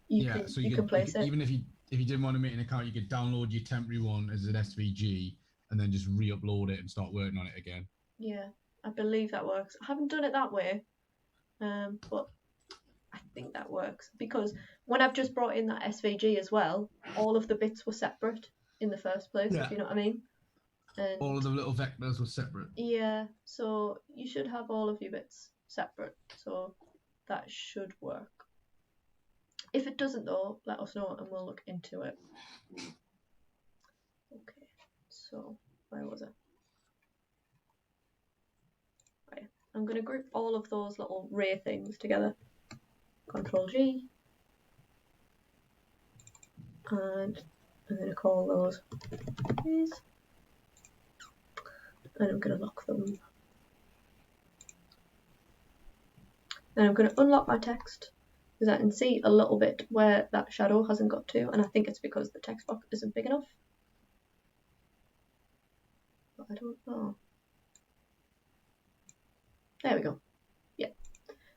you can place it. Even if you didn't want to make an account, you could download your temporary one as an SVG and then just re-upload it and start working on it again. Yeah, I believe that works. I haven't done it that way, but I think that works, because when I've just brought in that SVG as well, all of the bits were separate in the first place, if you know what I mean. And all of the little vectors were separate. Yeah, so you should have all of your bits separate, so that should work. If it doesn't though, let us know and we'll look into it. Okay, so where was it? Right, I'm going to group all of those little ray things together. Control G. And I'm going to call those rays. And I'm going to lock them. And I'm going to unlock my text, because I can see a little bit where that shadow hasn't got to, and I think it's because the text box isn't big enough. But I don't know. There we go. Yeah.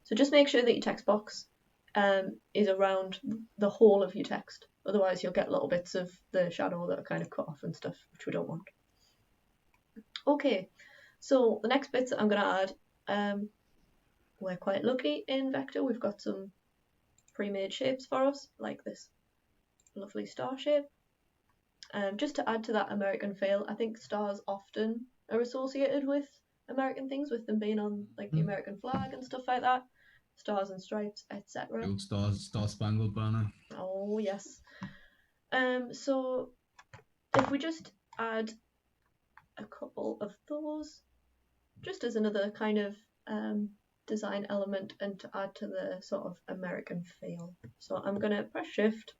So just make sure that your text box is around the whole of your text. Otherwise you'll get little bits of the shadow that are kind of cut off and stuff, which we don't want. Okay, so the next bits that I'm going to add, we're quite lucky in Vectr. We've got some pre-made shapes for us, like this lovely star shape. Just to add to that American feel, I think stars often are associated with American things, with them being on like the American flag and stuff like that, stars and stripes, etc. Old stars, Star Spangled Banner. Oh yes. So if we just add a couple of those, just as another kind of design element and to add to the sort of American feel. So I'm gonna press Shift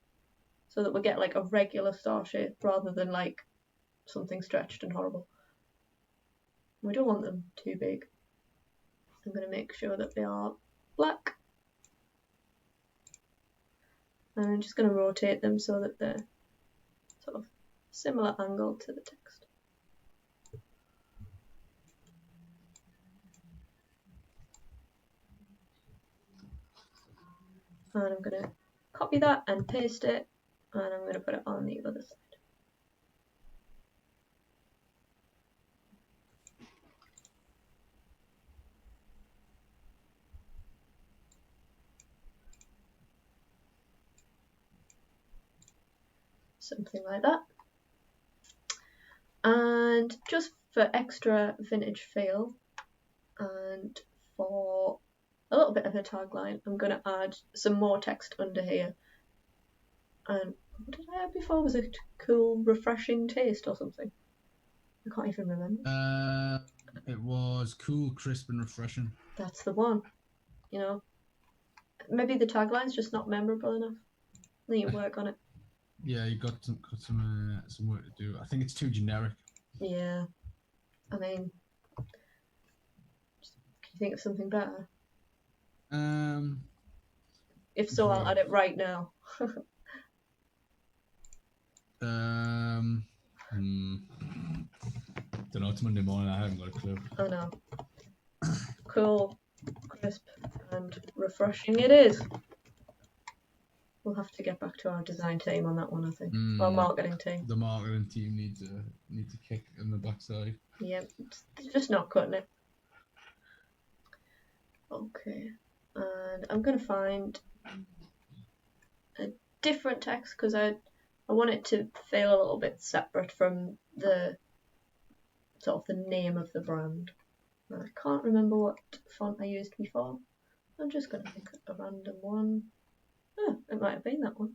so that we get like a regular star shape rather than like something stretched and horrible. We don't want them too big. I'm going to make sure that they are black. And I'm just going to rotate them so that they're sort of similar angle to the text. And I'm going to copy that and paste it, and I'm going to put it on the other side. Something like that. And just for extra vintage feel and for a little bit of a tagline, I'm going to add some more text under here. And what did I add before? Was it cool, refreshing taste or something? I can't even remember. It was cool, crisp, and refreshing. That's the one. You know, maybe the tagline's just not memorable enough. I need to work on it. Yeah, you got some work to do. I think it's too generic. Yeah. I mean, can you think of something better? If so, I'll add it right now. Don't know. It's Monday morning. I haven't got a clue. I know. Cool, crisp, and refreshing it is. We'll have to get back to our design team on that one, I think. Our marketing team. The marketing team need to kick in the backside. Yep, it's just not cutting it. Okay, and I'm gonna find a different text because I want it to feel a little bit separate from the sort of the name of the brand. I can't remember what font I used before. I'm just gonna pick a random one. Oh, it might have been that one.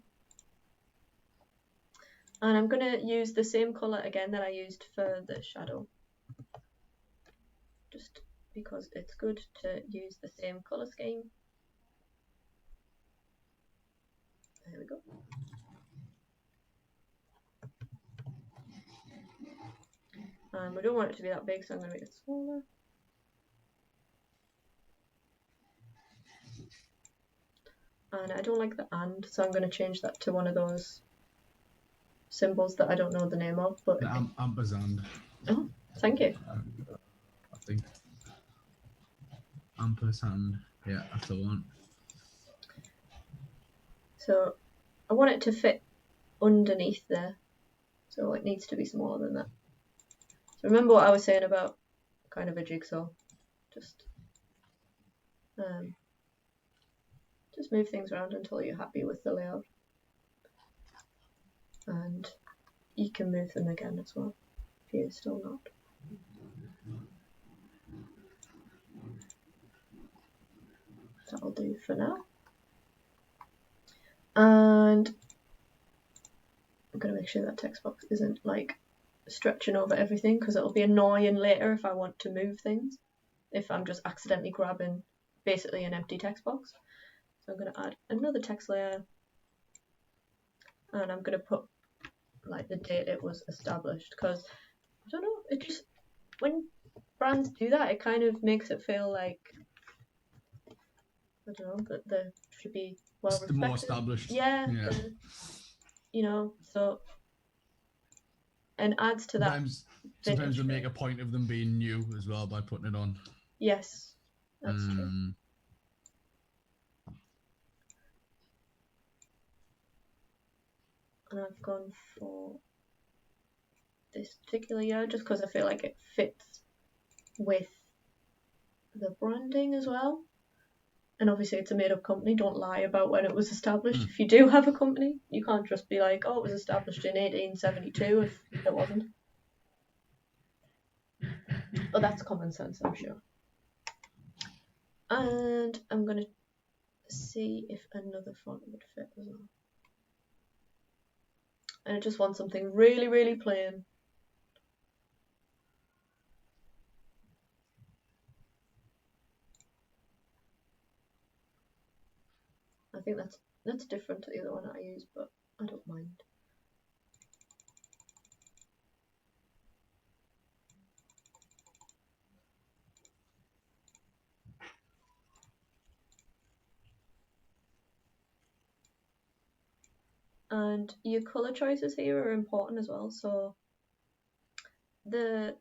And I'm gonna use the same colour again that I used for the shadow. Just because it's good to use the same colour scheme. There we go. And we don't want it to be that big, so I'm going to make it smaller. And I don't like the and, so I'm going to change that to one of those symbols that I don't know the name of. But the ampersand. Oh, thank you. I think ampersand. Yeah, that's the one. So I want it to fit underneath there, so it needs to be smaller than that. So remember what I was saying about kind of a jigsaw. Just move things around until you're happy with the layout. And you can move them again as well, if you're still not. That'll do for now. And I'm going to make sure that text box isn't like stretching over everything, because it'll be annoying later if I want to move things, if I'm just accidentally grabbing basically an empty text box. So I'm going to add another text layer, and I'm going to put like the date it was established, because I don't know, it just, when brands do that, it kind of makes it feel like, I don't know, that they should be well respected. More established. Yeah. You know, so, and adds to that. Sometimes they make a point of them being new as well by putting it on. Yes, that's true. And I've gone for this particular year just because I feel like it fits with the branding as well. And obviously it's a made-up company, don't lie about when it was established. If you do have a company, you can't just be like, oh, it was established in 1872 if it wasn't. Oh, that's common sense, I'm sure. And I'm going to see if another font would fit as well. And I just want something really, really plain. I think that's different to the other one I used, but I don't mind. And your colour choices here are important as well. So the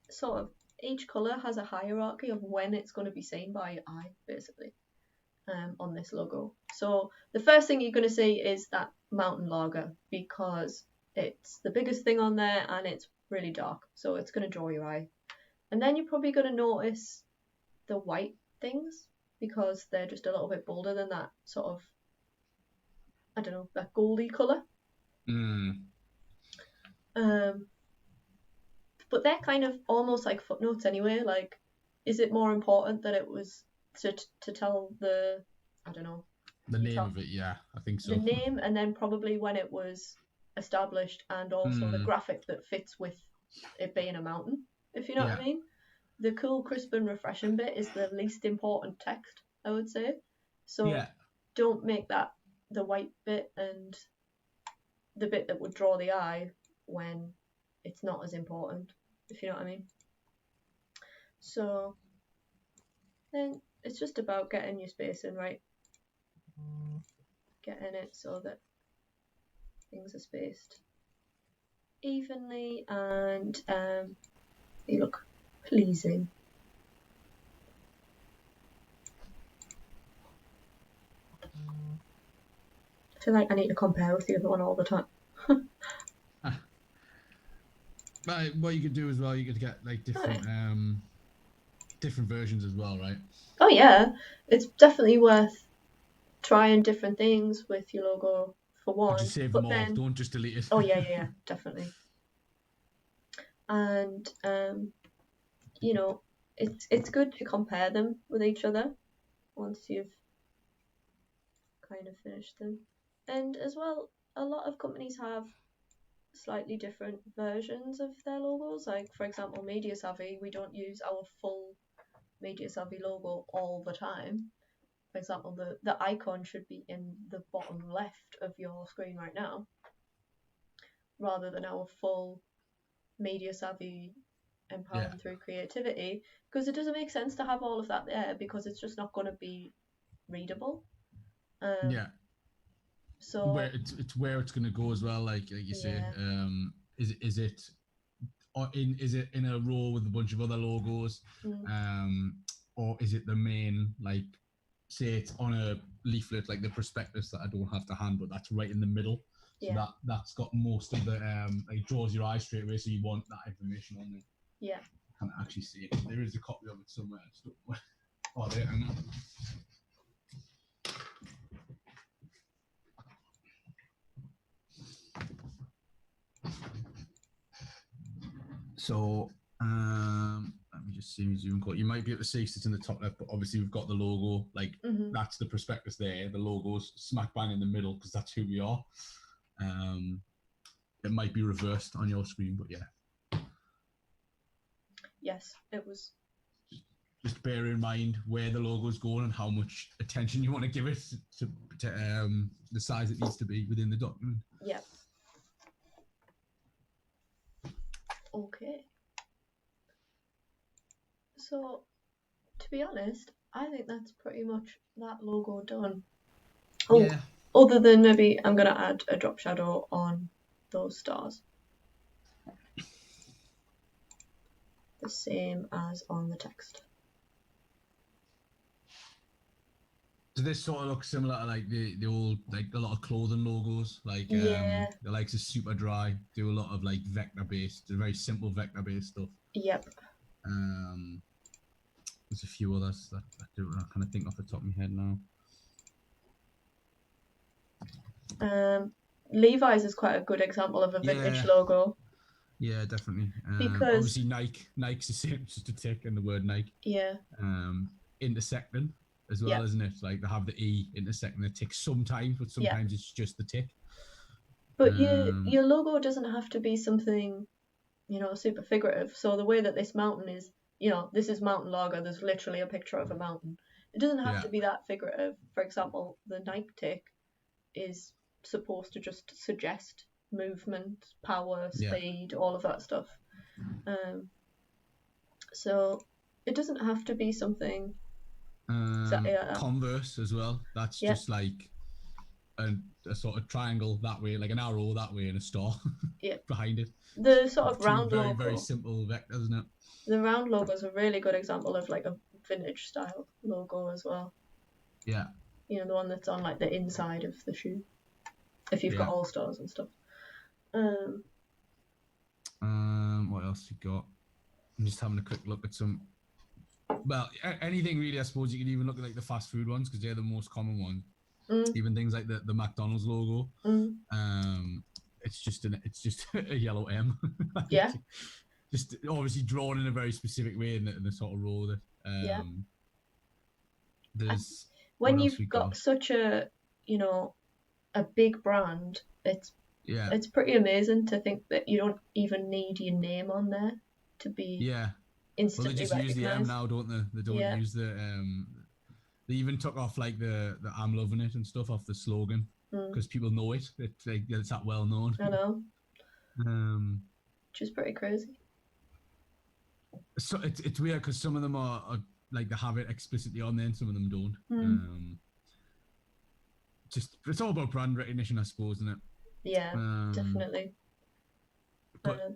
sort of each colour has a hierarchy of when it's going to be seen by your eye, basically, on this logo. So the first thing you're going to see is that mountain lager, because it's the biggest thing on there and it's really dark, so it's going to draw your eye. And then you're probably going to notice the white things, because they're just a little bit bolder than that sort of, I don't know, that goldy colour. But they're kind of almost like footnotes anyway. Like, is it more important that it was to tell the, I don't know, The name of it, yeah, I think so. the name, and then probably when it was established, and also the graphic that fits with it being a mountain, if you know what I mean. The cool, crisp, and refreshing bit is the least important text, I would say. So don't make that the white bit and the bit that would draw the eye when it's not as important, if you know what I mean. So then it's just about getting your spacing right, getting it so that things are spaced evenly and they look pleasing. I feel like I need to compare with the other one all the time. But what you could do as well, you could get like different versions as well, right? Oh yeah, it's definitely worth trying different things with your logo for one. Just save them all. Don't just delete it. Oh yeah, definitely. And you know, it's good to compare them with each other once you've kind of finished them. And as well, a lot of companies have slightly different versions of their logos. Like, for example, Media Savvy, we don't use our full Media Savvy logo all the time. For example, the icon should be in the bottom left of your screen right now, rather than our full Media Savvy empowered through creativity, because it doesn't make sense to have all of that there, because it's just not going to be readable. So where it's going to go as well, like you say. Is it in a row with a bunch of other logos, or is it the main, like, say it's on a leaflet like the prospectus that I don't have to hand, but that's right in the middle, so that's got most of the like draws your eye straight away, so you want that information on there. I can't actually see it. There is a copy of it somewhere. Oh, there, hang on. So let me just see my Zoom call. You might be able to see it's in the top left, but obviously we've got the logo, like that's the prospectus there. The logo's smack bang in the middle because that's who we are. It might be reversed on your screen, but yeah. Yes, it was. Just bear in mind where the logo's going and how much attention you want to give it to the size it needs to be within the document. Yeah. Okay. So, to be honest, I think that's pretty much that logo done. Oh, yeah. Other than maybe I'm going to add a drop shadow on those stars. The same as on the text. Does this sort of look similar to like the old, like a lot of clothing logos, like the likes of Superdry do a lot of like vector based, very simple vector based stuff. Yep. There's a few others that I kind of think off the top of my head now. Levi's is quite a good example of a vintage logo. Yeah, definitely. Because obviously Nike's the same, just a tick and the word Nike. Yeah. Intersecting as well, isn't it? Like they have the E intersecting the tick sometimes, but sometimes it's just the tick. But your logo doesn't have to be something, super figurative. So the way that this mountain is, this is mountain logo, there's literally a picture of a mountain. It doesn't have to be that figurative. For example, the Nike tick is supposed to just suggest movement, power, speed, all of that stuff. So it doesn't have to be something Converse as well. That's just like a sort of triangle that way, like an arrow that way, and a star behind it. The sort of round very, logo. Very simple vectors, isn't it? The round logo is a really good example of like a vintage style logo as well. Yeah. The one that's on like the inside of the shoe. If you've got all stars and stuff. What else you got? I'm just having a quick look at some. Well, anything really, I suppose. You could even look at like the fast food ones because they're the most common ones. Even things like the McDonald's logo. it's just a yellow M. Like, Yeah. Just obviously drawn in a very specific way in the sort of row that Yeah. there's When what else you've we got such a, you know, a big brand, it's pretty amazing to think that you don't even need your name on there to be well, instantly they just use the M recognised. now, don't they? They don't use the they even took off like the I'm loving it and stuff off the slogan because people know it. It's like it's that well known. I know. Which is pretty crazy. So it's weird because some of them are like they have it explicitly on there and some of them don't. Just it's all about brand recognition, I suppose, isn't it? Yeah, definitely. But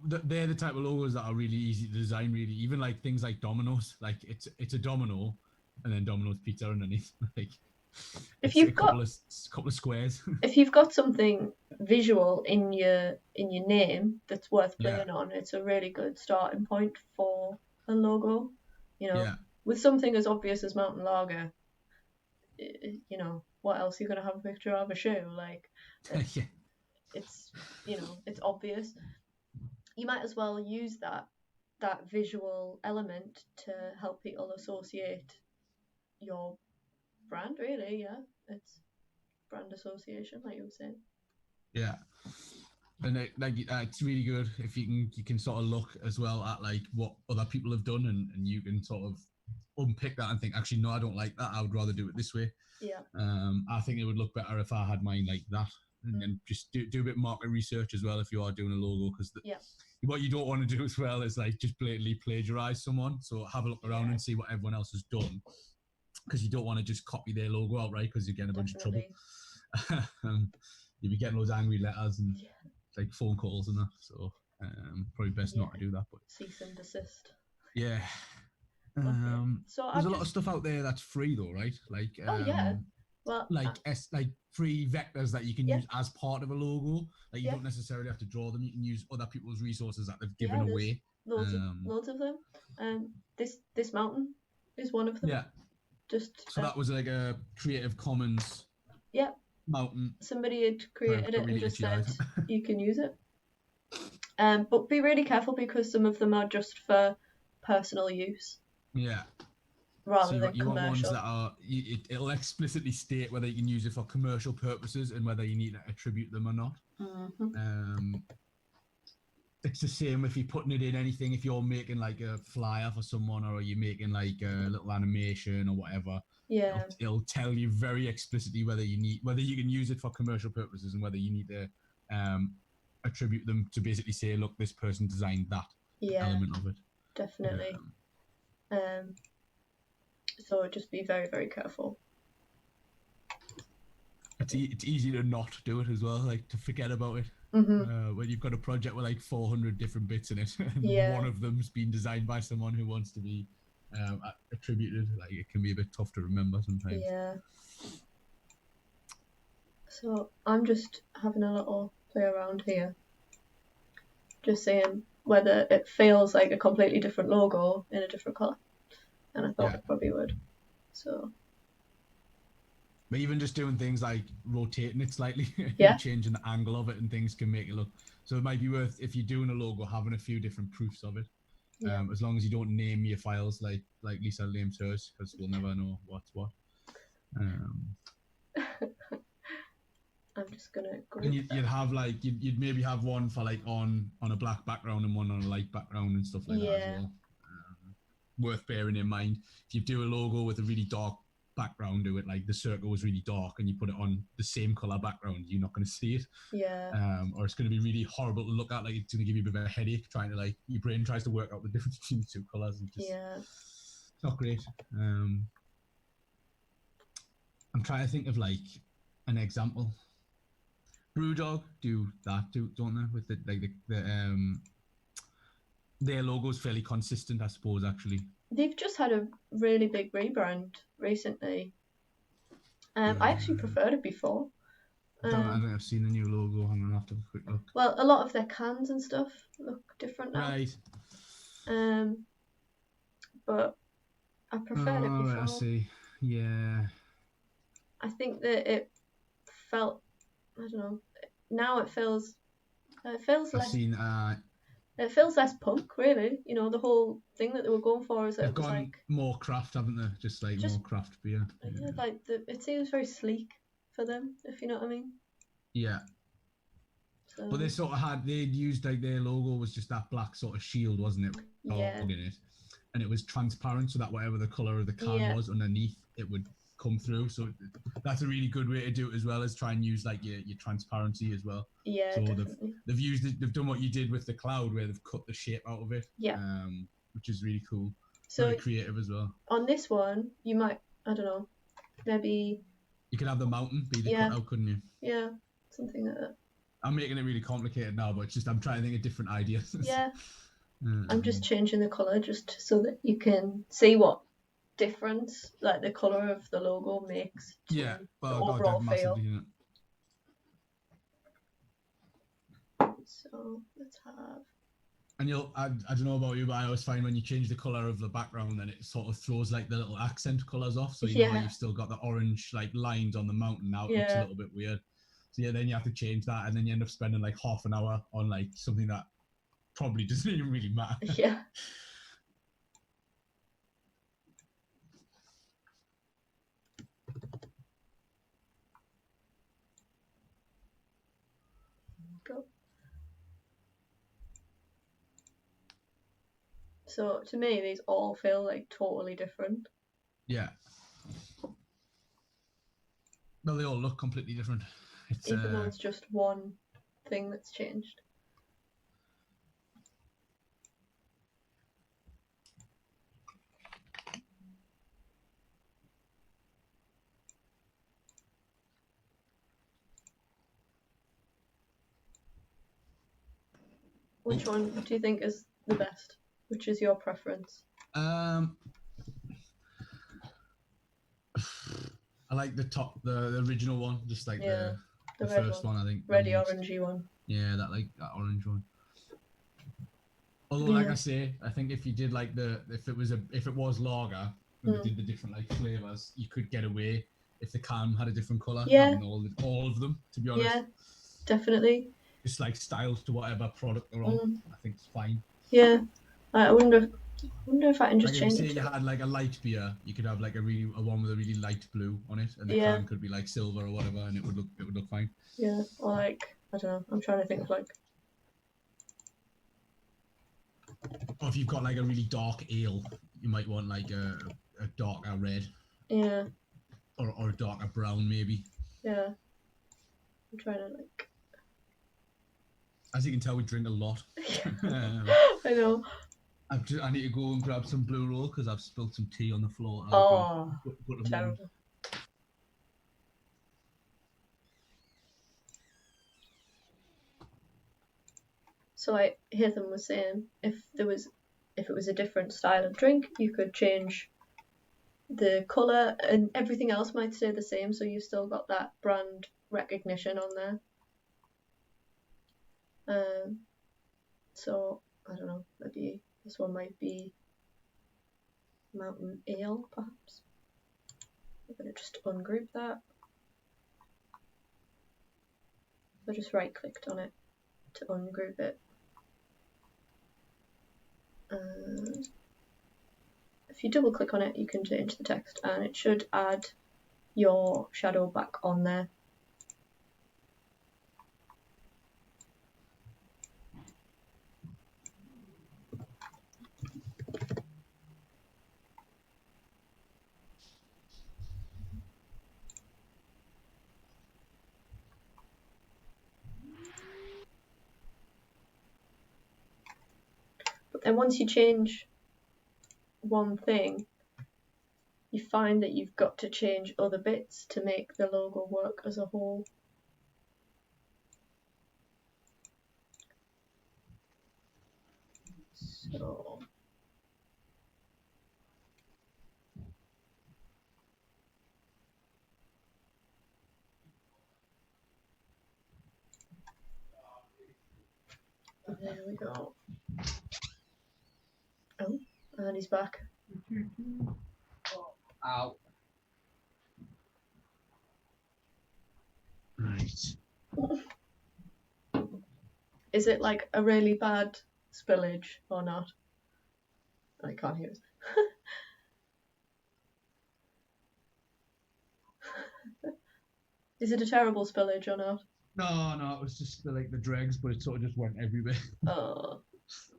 they're the type of logos that are really easy to design. Really, even like things like Domino's, like it's a domino, and then Domino's pizza underneath. Like if you've got a couple of squares. If you've got something visual in your name that's worth playing on, it's a really good starting point for a logo. You know, with something as obvious as Mountain Lager, you know, what else are you going to have a picture of? A shoe? Like, it's, you know, it's obvious. You might as well use that visual element to help people associate your brand, really. Yeah, it's brand association, like you were saying. Yeah, and it's really good if you can sort of look as well at like what other people have done, and you can sort of unpick that and think, actually, no, I don't like that. I would rather do it this way. Yeah. I think it would look better if I had mine like that, and just do a bit of market research as well if you are doing a logo, because what you don't want to do as well is like just blatantly plagiarize someone. So have a look around and see what everyone else has done, because you don't want to just copy their logo out, right? Because you get a bunch of trouble. You'll be getting those angry letters and like phone calls and that. So probably best not to do that. But cease and desist. Yeah. So there's a lot of stuff out there that's free though, right? Like well, like free vectors that you can use as part of a logo. Like you don't necessarily have to draw them. You can use other people's resources that they've given away. Loads of them. This mountain is one of them. Yeah. So that was like a Creative Commons. Yeah. Mountain. Somebody had created it and just said you can use it. But be really careful because some of them are just for personal use. Yeah. Rather than you commercial. want ones that are it'll explicitly state whether you can use it for commercial purposes and whether you need to attribute them or not. It's the same if you're putting it in anything. If you're making like a flyer for someone, or you're making like a little animation or whatever, it'll tell you very explicitly whether you can use it for commercial purposes and whether you need to attribute them to basically say, look, this person designed that element of it. Definitely. So just be very, very careful. It's easy to not do it as well, like to forget about it. When you've got a project with like 400 different bits in it, and one of them's been designed by someone who wants to be attributed, like it can be a bit tough to remember sometimes. Yeah. So I'm just having a little play around here, just saying whether it feels like a completely different logo in a different colour, and I thought it probably would. So. But even just doing things like rotating it slightly, changing the angle of it and things can make it look. So it might be worth, if you're doing a logo, having a few different proofs of it. As long as you don't name your files like Lisa names hers, because we'll never know what's what. I'm just gonna. And you'd have like you'd maybe have one for like on a black background and one on a light background and stuff like that as well. Worth bearing in mind. If you do a logo with a really dark background to it, like the circle was really dark, and you put it on the same color background, you're not going to see it. Or it's going to be really horrible to look at. Like it's going to give you a bit of a headache trying to like your brain tries to work out the difference between the two colors and just it's not great. I'm trying to think of like an example. Brewdog do that too, don't they? With their logo's fairly consistent, I suppose. Actually, they've just had a really big rebrand recently. I actually preferred it before. I don't think I've seen the new logo. I'm gonna have to have a quick look. Well, a lot of their cans and stuff look different now. Right. But I preferred it before. Right, I see. Yeah. I think that it felt, I don't know, now it feels I've less. seen It feels less punk, really. You know, the whole thing that they were going for is that they've it was gone like more craft, haven't they? Just more craft beer. yeah, like it seems very sleek for them, if you know what I mean. Yeah. So But they'd used like their logo was just that black sort of shield, wasn't it? With a yeah, dog in it. And it was transparent so that whatever the colour of the can Yeah. was underneath, it would come through. So that's a really good way to do it, as well as try and use like your transparency as well. yeah, So definitely. they've done what you did with the cloud, where they've cut the shape out of it. Yeah. Which is really cool. So Very creative as well. on this one, you might, I don't know, maybe You could have the mountain be the Yeah. cutout, couldn't you? yeah, something like that. I'm making it really complicated now, but it's just I'm trying to think of different ideas. Yeah. I'm just changing the colour just so that you can see what difference like the colour of the logo makes to yeah, the well, overall massively. feel. You know. So let's have. And I don't know about you, but I always find when you change the color of the background, then it sort of throws like the little accent colors off. So you know, Yeah. you've still got the orange like lines on the mountain now. It looks a Yeah. little bit weird. So yeah, then you have to change that, and then you end up spending like half an hour on like something that probably doesn't even really matter. Yeah. Go. So to me, these all feel like totally different. Yeah. Well, they all look completely different. It's Even though it's just one thing that's changed. Which one do you think is the best? Which is your preference? I like the original one, just like Yeah, the red first one. I think reddy orangey one. Yeah, that orange one. Although, like I say, I think if you did like if it was lager and they did the different like flavors, you could get away if the can had a different color. Yeah. Having all of them, to be honest. Yeah, definitely. Just like styles to whatever product they're on, I think it's fine. Yeah, I wonder if I can just like change if it. Say you had like a light beer, you could have like a one with a really light blue on it, and the Yeah. can could be like silver or whatever, and it would look fine. Yeah, or like I don't know. I'm trying to think of like. Or if you've got like a really dark ale, you might want like a darker red. Yeah. Or a darker brown maybe. Yeah. I'm trying to like. As you can tell, we drink a lot. I know. I need to go and grab some blue roll because I've spilled some tea on the floor. Oh, terrible. So like Hithem was saying, if it was a different style of drink, you could change the colour and everything else might stay the same, so you've still got that brand recognition on there. So I don't know, maybe this one might be Mountain Ale, perhaps. I'm gonna just ungroup that. I just right clicked on it to ungroup it. If you double click on it, you can change the text and it should add your shadow back on there. But then once you change one thing, you find that you've got to change other bits to make the logo work as a whole. So there we go. Oh, and he's back. Ow. Right. Is it like a really bad spillage or not? I can't hear it. Is it a terrible spillage or not? No, it was just the dregs, but it sort of just went everywhere. Oh,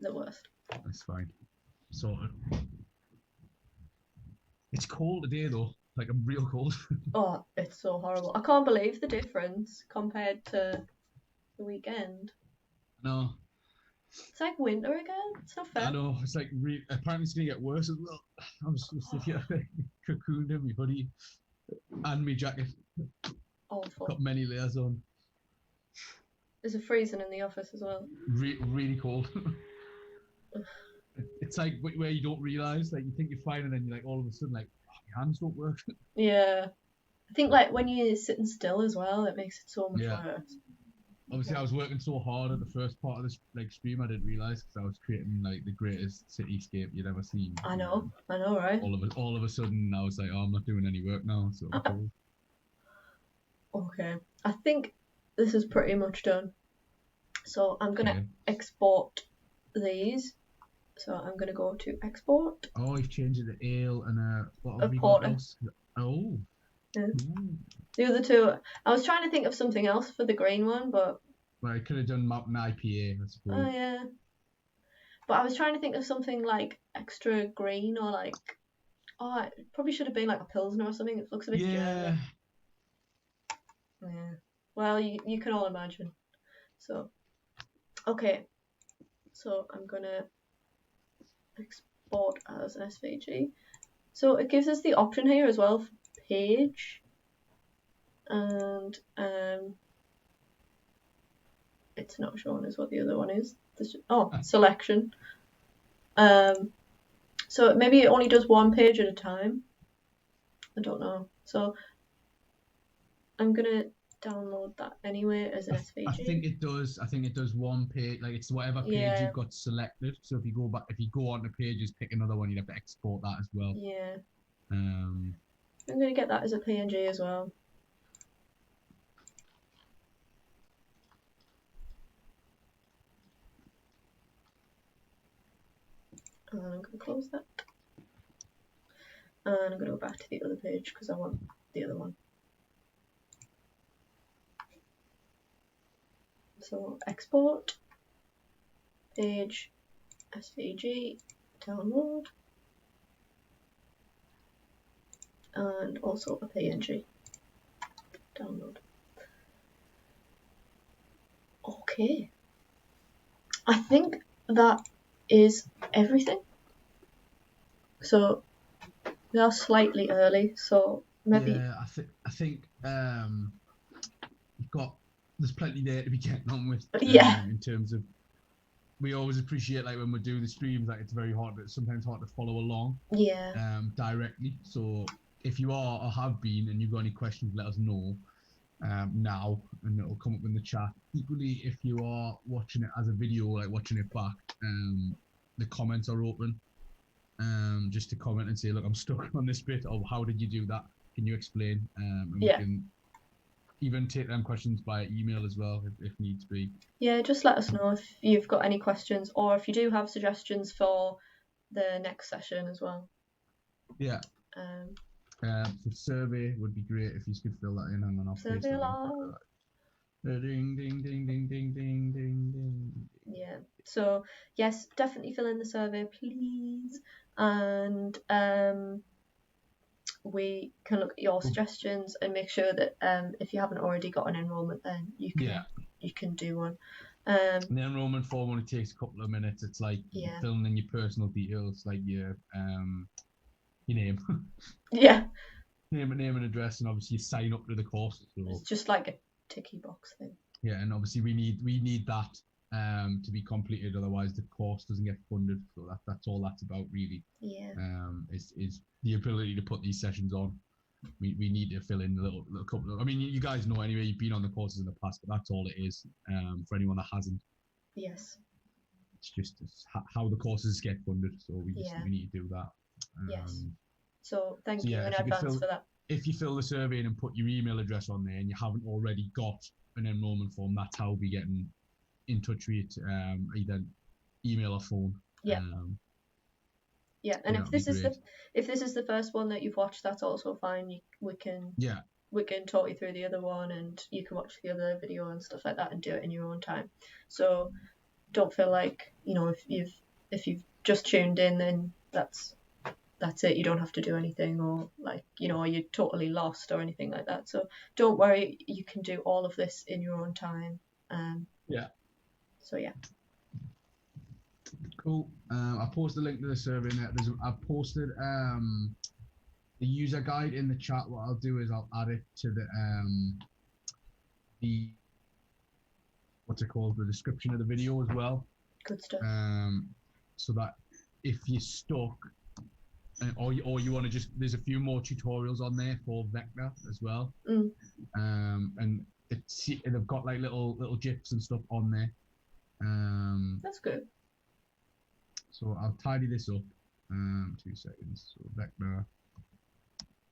the worst. That's fine. Sorted. It's cold today though. Like I'm real cold. Oh, it's so horrible. I can't believe the difference compared to the weekend. No, It's like winter again. It's not fair. I know. It's like apparently it's gonna get worse as well. I'm just sit here cocooned in my hoodie and my jacket. Awful. Got many layers on. There's a freezing in the office as well. Really cold. It's like where you don't realise, like you think you're fine, and then you're like all of a sudden like, oh, your hands don't work. Yeah. I think like when you're sitting still as well, it makes it so much worse. Obviously, I was working so hard at the first part of this stream, I didn't realise because I was creating like the greatest cityscape you'd ever seen. I know, right? All of a sudden, I was like, oh, I'm not doing any work now. So okay, I think this is pretty much done. So I'm gonna export these. So I'm gonna go to export. Oh, you've changed it to ale and what have we porter. got else? Oh. Yeah. The other two, I was trying to think of something else for the green one, but well, I could have done Mountain IPA, I suppose. Oh yeah, but I was trying to think of something like extra green or like, oh, it probably should have been like a Pilsner or something. It looks a bit German. Yeah. Well, you can all imagine. So, okay. So I'm gonna export as an SVG. So it gives us the option here as well for page, and it's not showing us what the other one is. Selection. So maybe it only does one page at a time. I don't know. So I'm gonna download that anyway as an SVG. I think it does one page, like it's whatever page you've got selected. So if you go onto pages, pick another one, you'd have to export that as well. Yeah. I'm gonna get that as a PNG as well. And I'm gonna close that. And I'm gonna go back to the other page because I want the other one. So export, page, SVG, download, and also a PNG, download. Okay, I think that is everything. So we are slightly early, so maybe. Yeah, I think you've got. There's plenty there to be getting on with. In terms of, we always appreciate like when we're doing the streams, like it's sometimes hard to follow along. Yeah. Directly. So if you are or have been and you've got any questions, let us know now, and it'll come up in the chat. Equally, if you are watching it as a video, like watching it back, the comments are open. Just to comment and say, look, I'm stuck on this bit, or how did you do that? Can you explain? And we can even take them questions by email as well if needs be. Yeah, just let us know if you've got any questions or if you do have suggestions for the next session as well. Yeah. So survey would be great if you could fill that in. Hang on, I'll survey alarm. Ding ding ding ding ding ding ding ding. Yeah. So yes, definitely fill in the survey, please, and we can look at your suggestions and make sure that if you haven't already got an enrolment, then you can do one. The enrolment form only takes a couple of minutes. It's like filling in your personal details, like your name. Yeah. Name and address, and obviously you sign up to the course. So. It's just like a ticky box thing. Yeah, and obviously we need that to be completed, otherwise the course doesn't get funded. So that's all that's about really. Yeah. Is the ability to put these sessions on. We need to fill in a little couple of. I mean, you guys know anyway. You've been on the courses in the past, but that's all it is. For anyone that hasn't. Yes. It's just how the courses get funded. So we need to do that. Yes. So thank you in advance for that. If you fill the survey in and put your email address on there, and you haven't already got an enrolment form, that's how we getting in touch with either email or phone. Yeah. Yeah, and Yeah, if this is the first one that you've watched, that's also fine. We can talk you through the other one, and you can watch the other video and stuff like that, and do it in your own time. So don't feel like, if you've just tuned in, then that's it. You don't have to do anything, or like, or you're totally lost or anything like that. So don't worry, you can do all of this in your own time. So yeah. Cool. I posted a link to the survey in there. I've posted the user guide in the chat. What I'll do is I'll add it to the what's it called, the description of the video as well. Good stuff. So that if you're stuck, or you want to there's a few more tutorials on there for Vectr as well. And they've got like little gifs and stuff on there. That's good. So I'll tidy this up. 2 seconds. So Vectr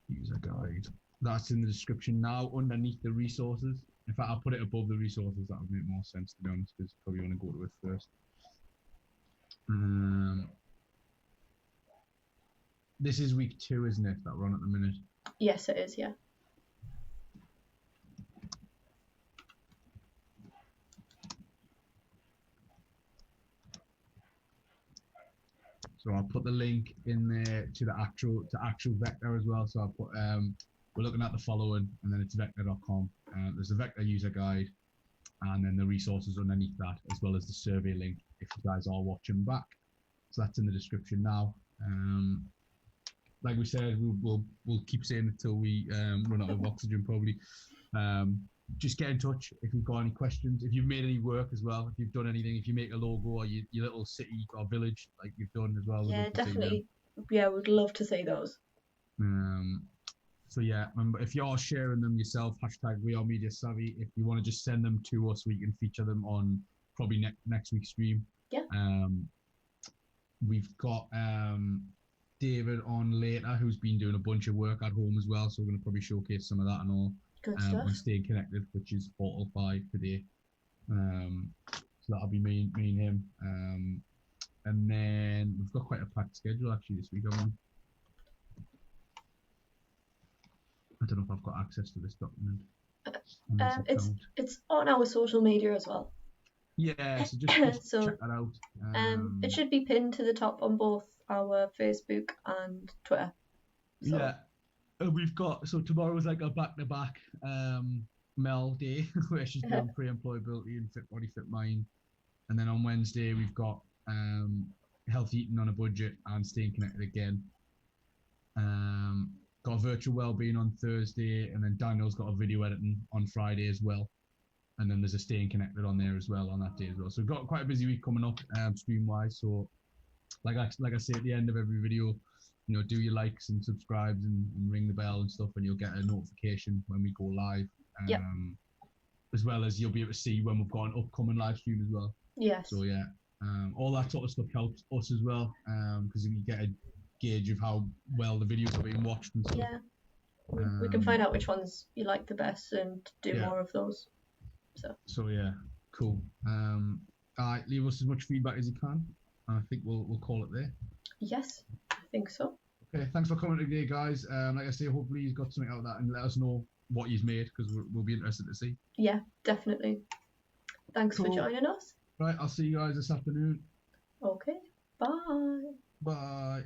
user guide. That's in the description now underneath the resources. In fact, I'll put it above the resources. That would make more sense, to be honest, because you probably want to go to it first. This is week 2, isn't it, that we're on at the minute? Yes, it is, yeah. So I'll put the link in there to actual Vectr as well. So I'll put we're looking at the following, and then it's vectr.com. There's the Vectr user guide, and then the resources underneath that, as well as the survey link if you guys are watching back. So that's in the description now. Like we said, we'll keep saying it till we run out of oxygen probably. Just get in touch if you've got any questions. If you've made any work as well, if you've done anything, if you make a logo or your little city or village like you've done as well. Yeah, definitely. Yeah, we'd love to see those. So yeah, remember, if you're sharing them yourself, hashtag We Are Media Savvy. If you want to just send them to us, we can feature them on probably next week's stream. Yeah. We've got David on later, who's been doing a bunch of work at home as well. So we're going to probably showcase some of that and all. Good stuff. On Staying Connected, which is 4 till 5 today. So that'll be me and him. And then we've got quite a packed schedule actually this week, haven't we? I don't know if I've got access to this document. It's on our social media as well. Yeah, so just so, check that out. It should be pinned to the top on both our Facebook and Twitter. So. Yeah. We've got, so tomorrow's like a back-to-back Mel day where she's doing pre-employability and Fit Body, Fit Mind. And then on Wednesday, we've got Healthy Eating on a Budget and Staying Connected again. Got virtual wellbeing on Thursday, and then Daniel's got a video editing on Friday as well. And then there's a Staying Connected on there as well on that day as well. So we've got quite a busy week coming up stream-wise. So like I say at the end of every video, do your likes and subscribes and ring the bell and stuff, and you'll get a notification when we go live. As well as you'll be able to see when we've got an upcoming live stream as well. Yes. So yeah, all that sort of stuff helps us as well, because you get a gauge of how well the videos are being watched and stuff. Yeah. We can find out which ones you like the best and do more of those. So yeah, cool. Leave us as much feedback as you can. I think we'll call it there. Yes, I think so. Okay, thanks for coming today, guys. Like I say, hopefully you've got something out of that, and let us know what you've made, because we'll be interested to see. Yeah, definitely. Thanks for joining us. Right, I'll see you guys this afternoon. Okay, bye. Bye.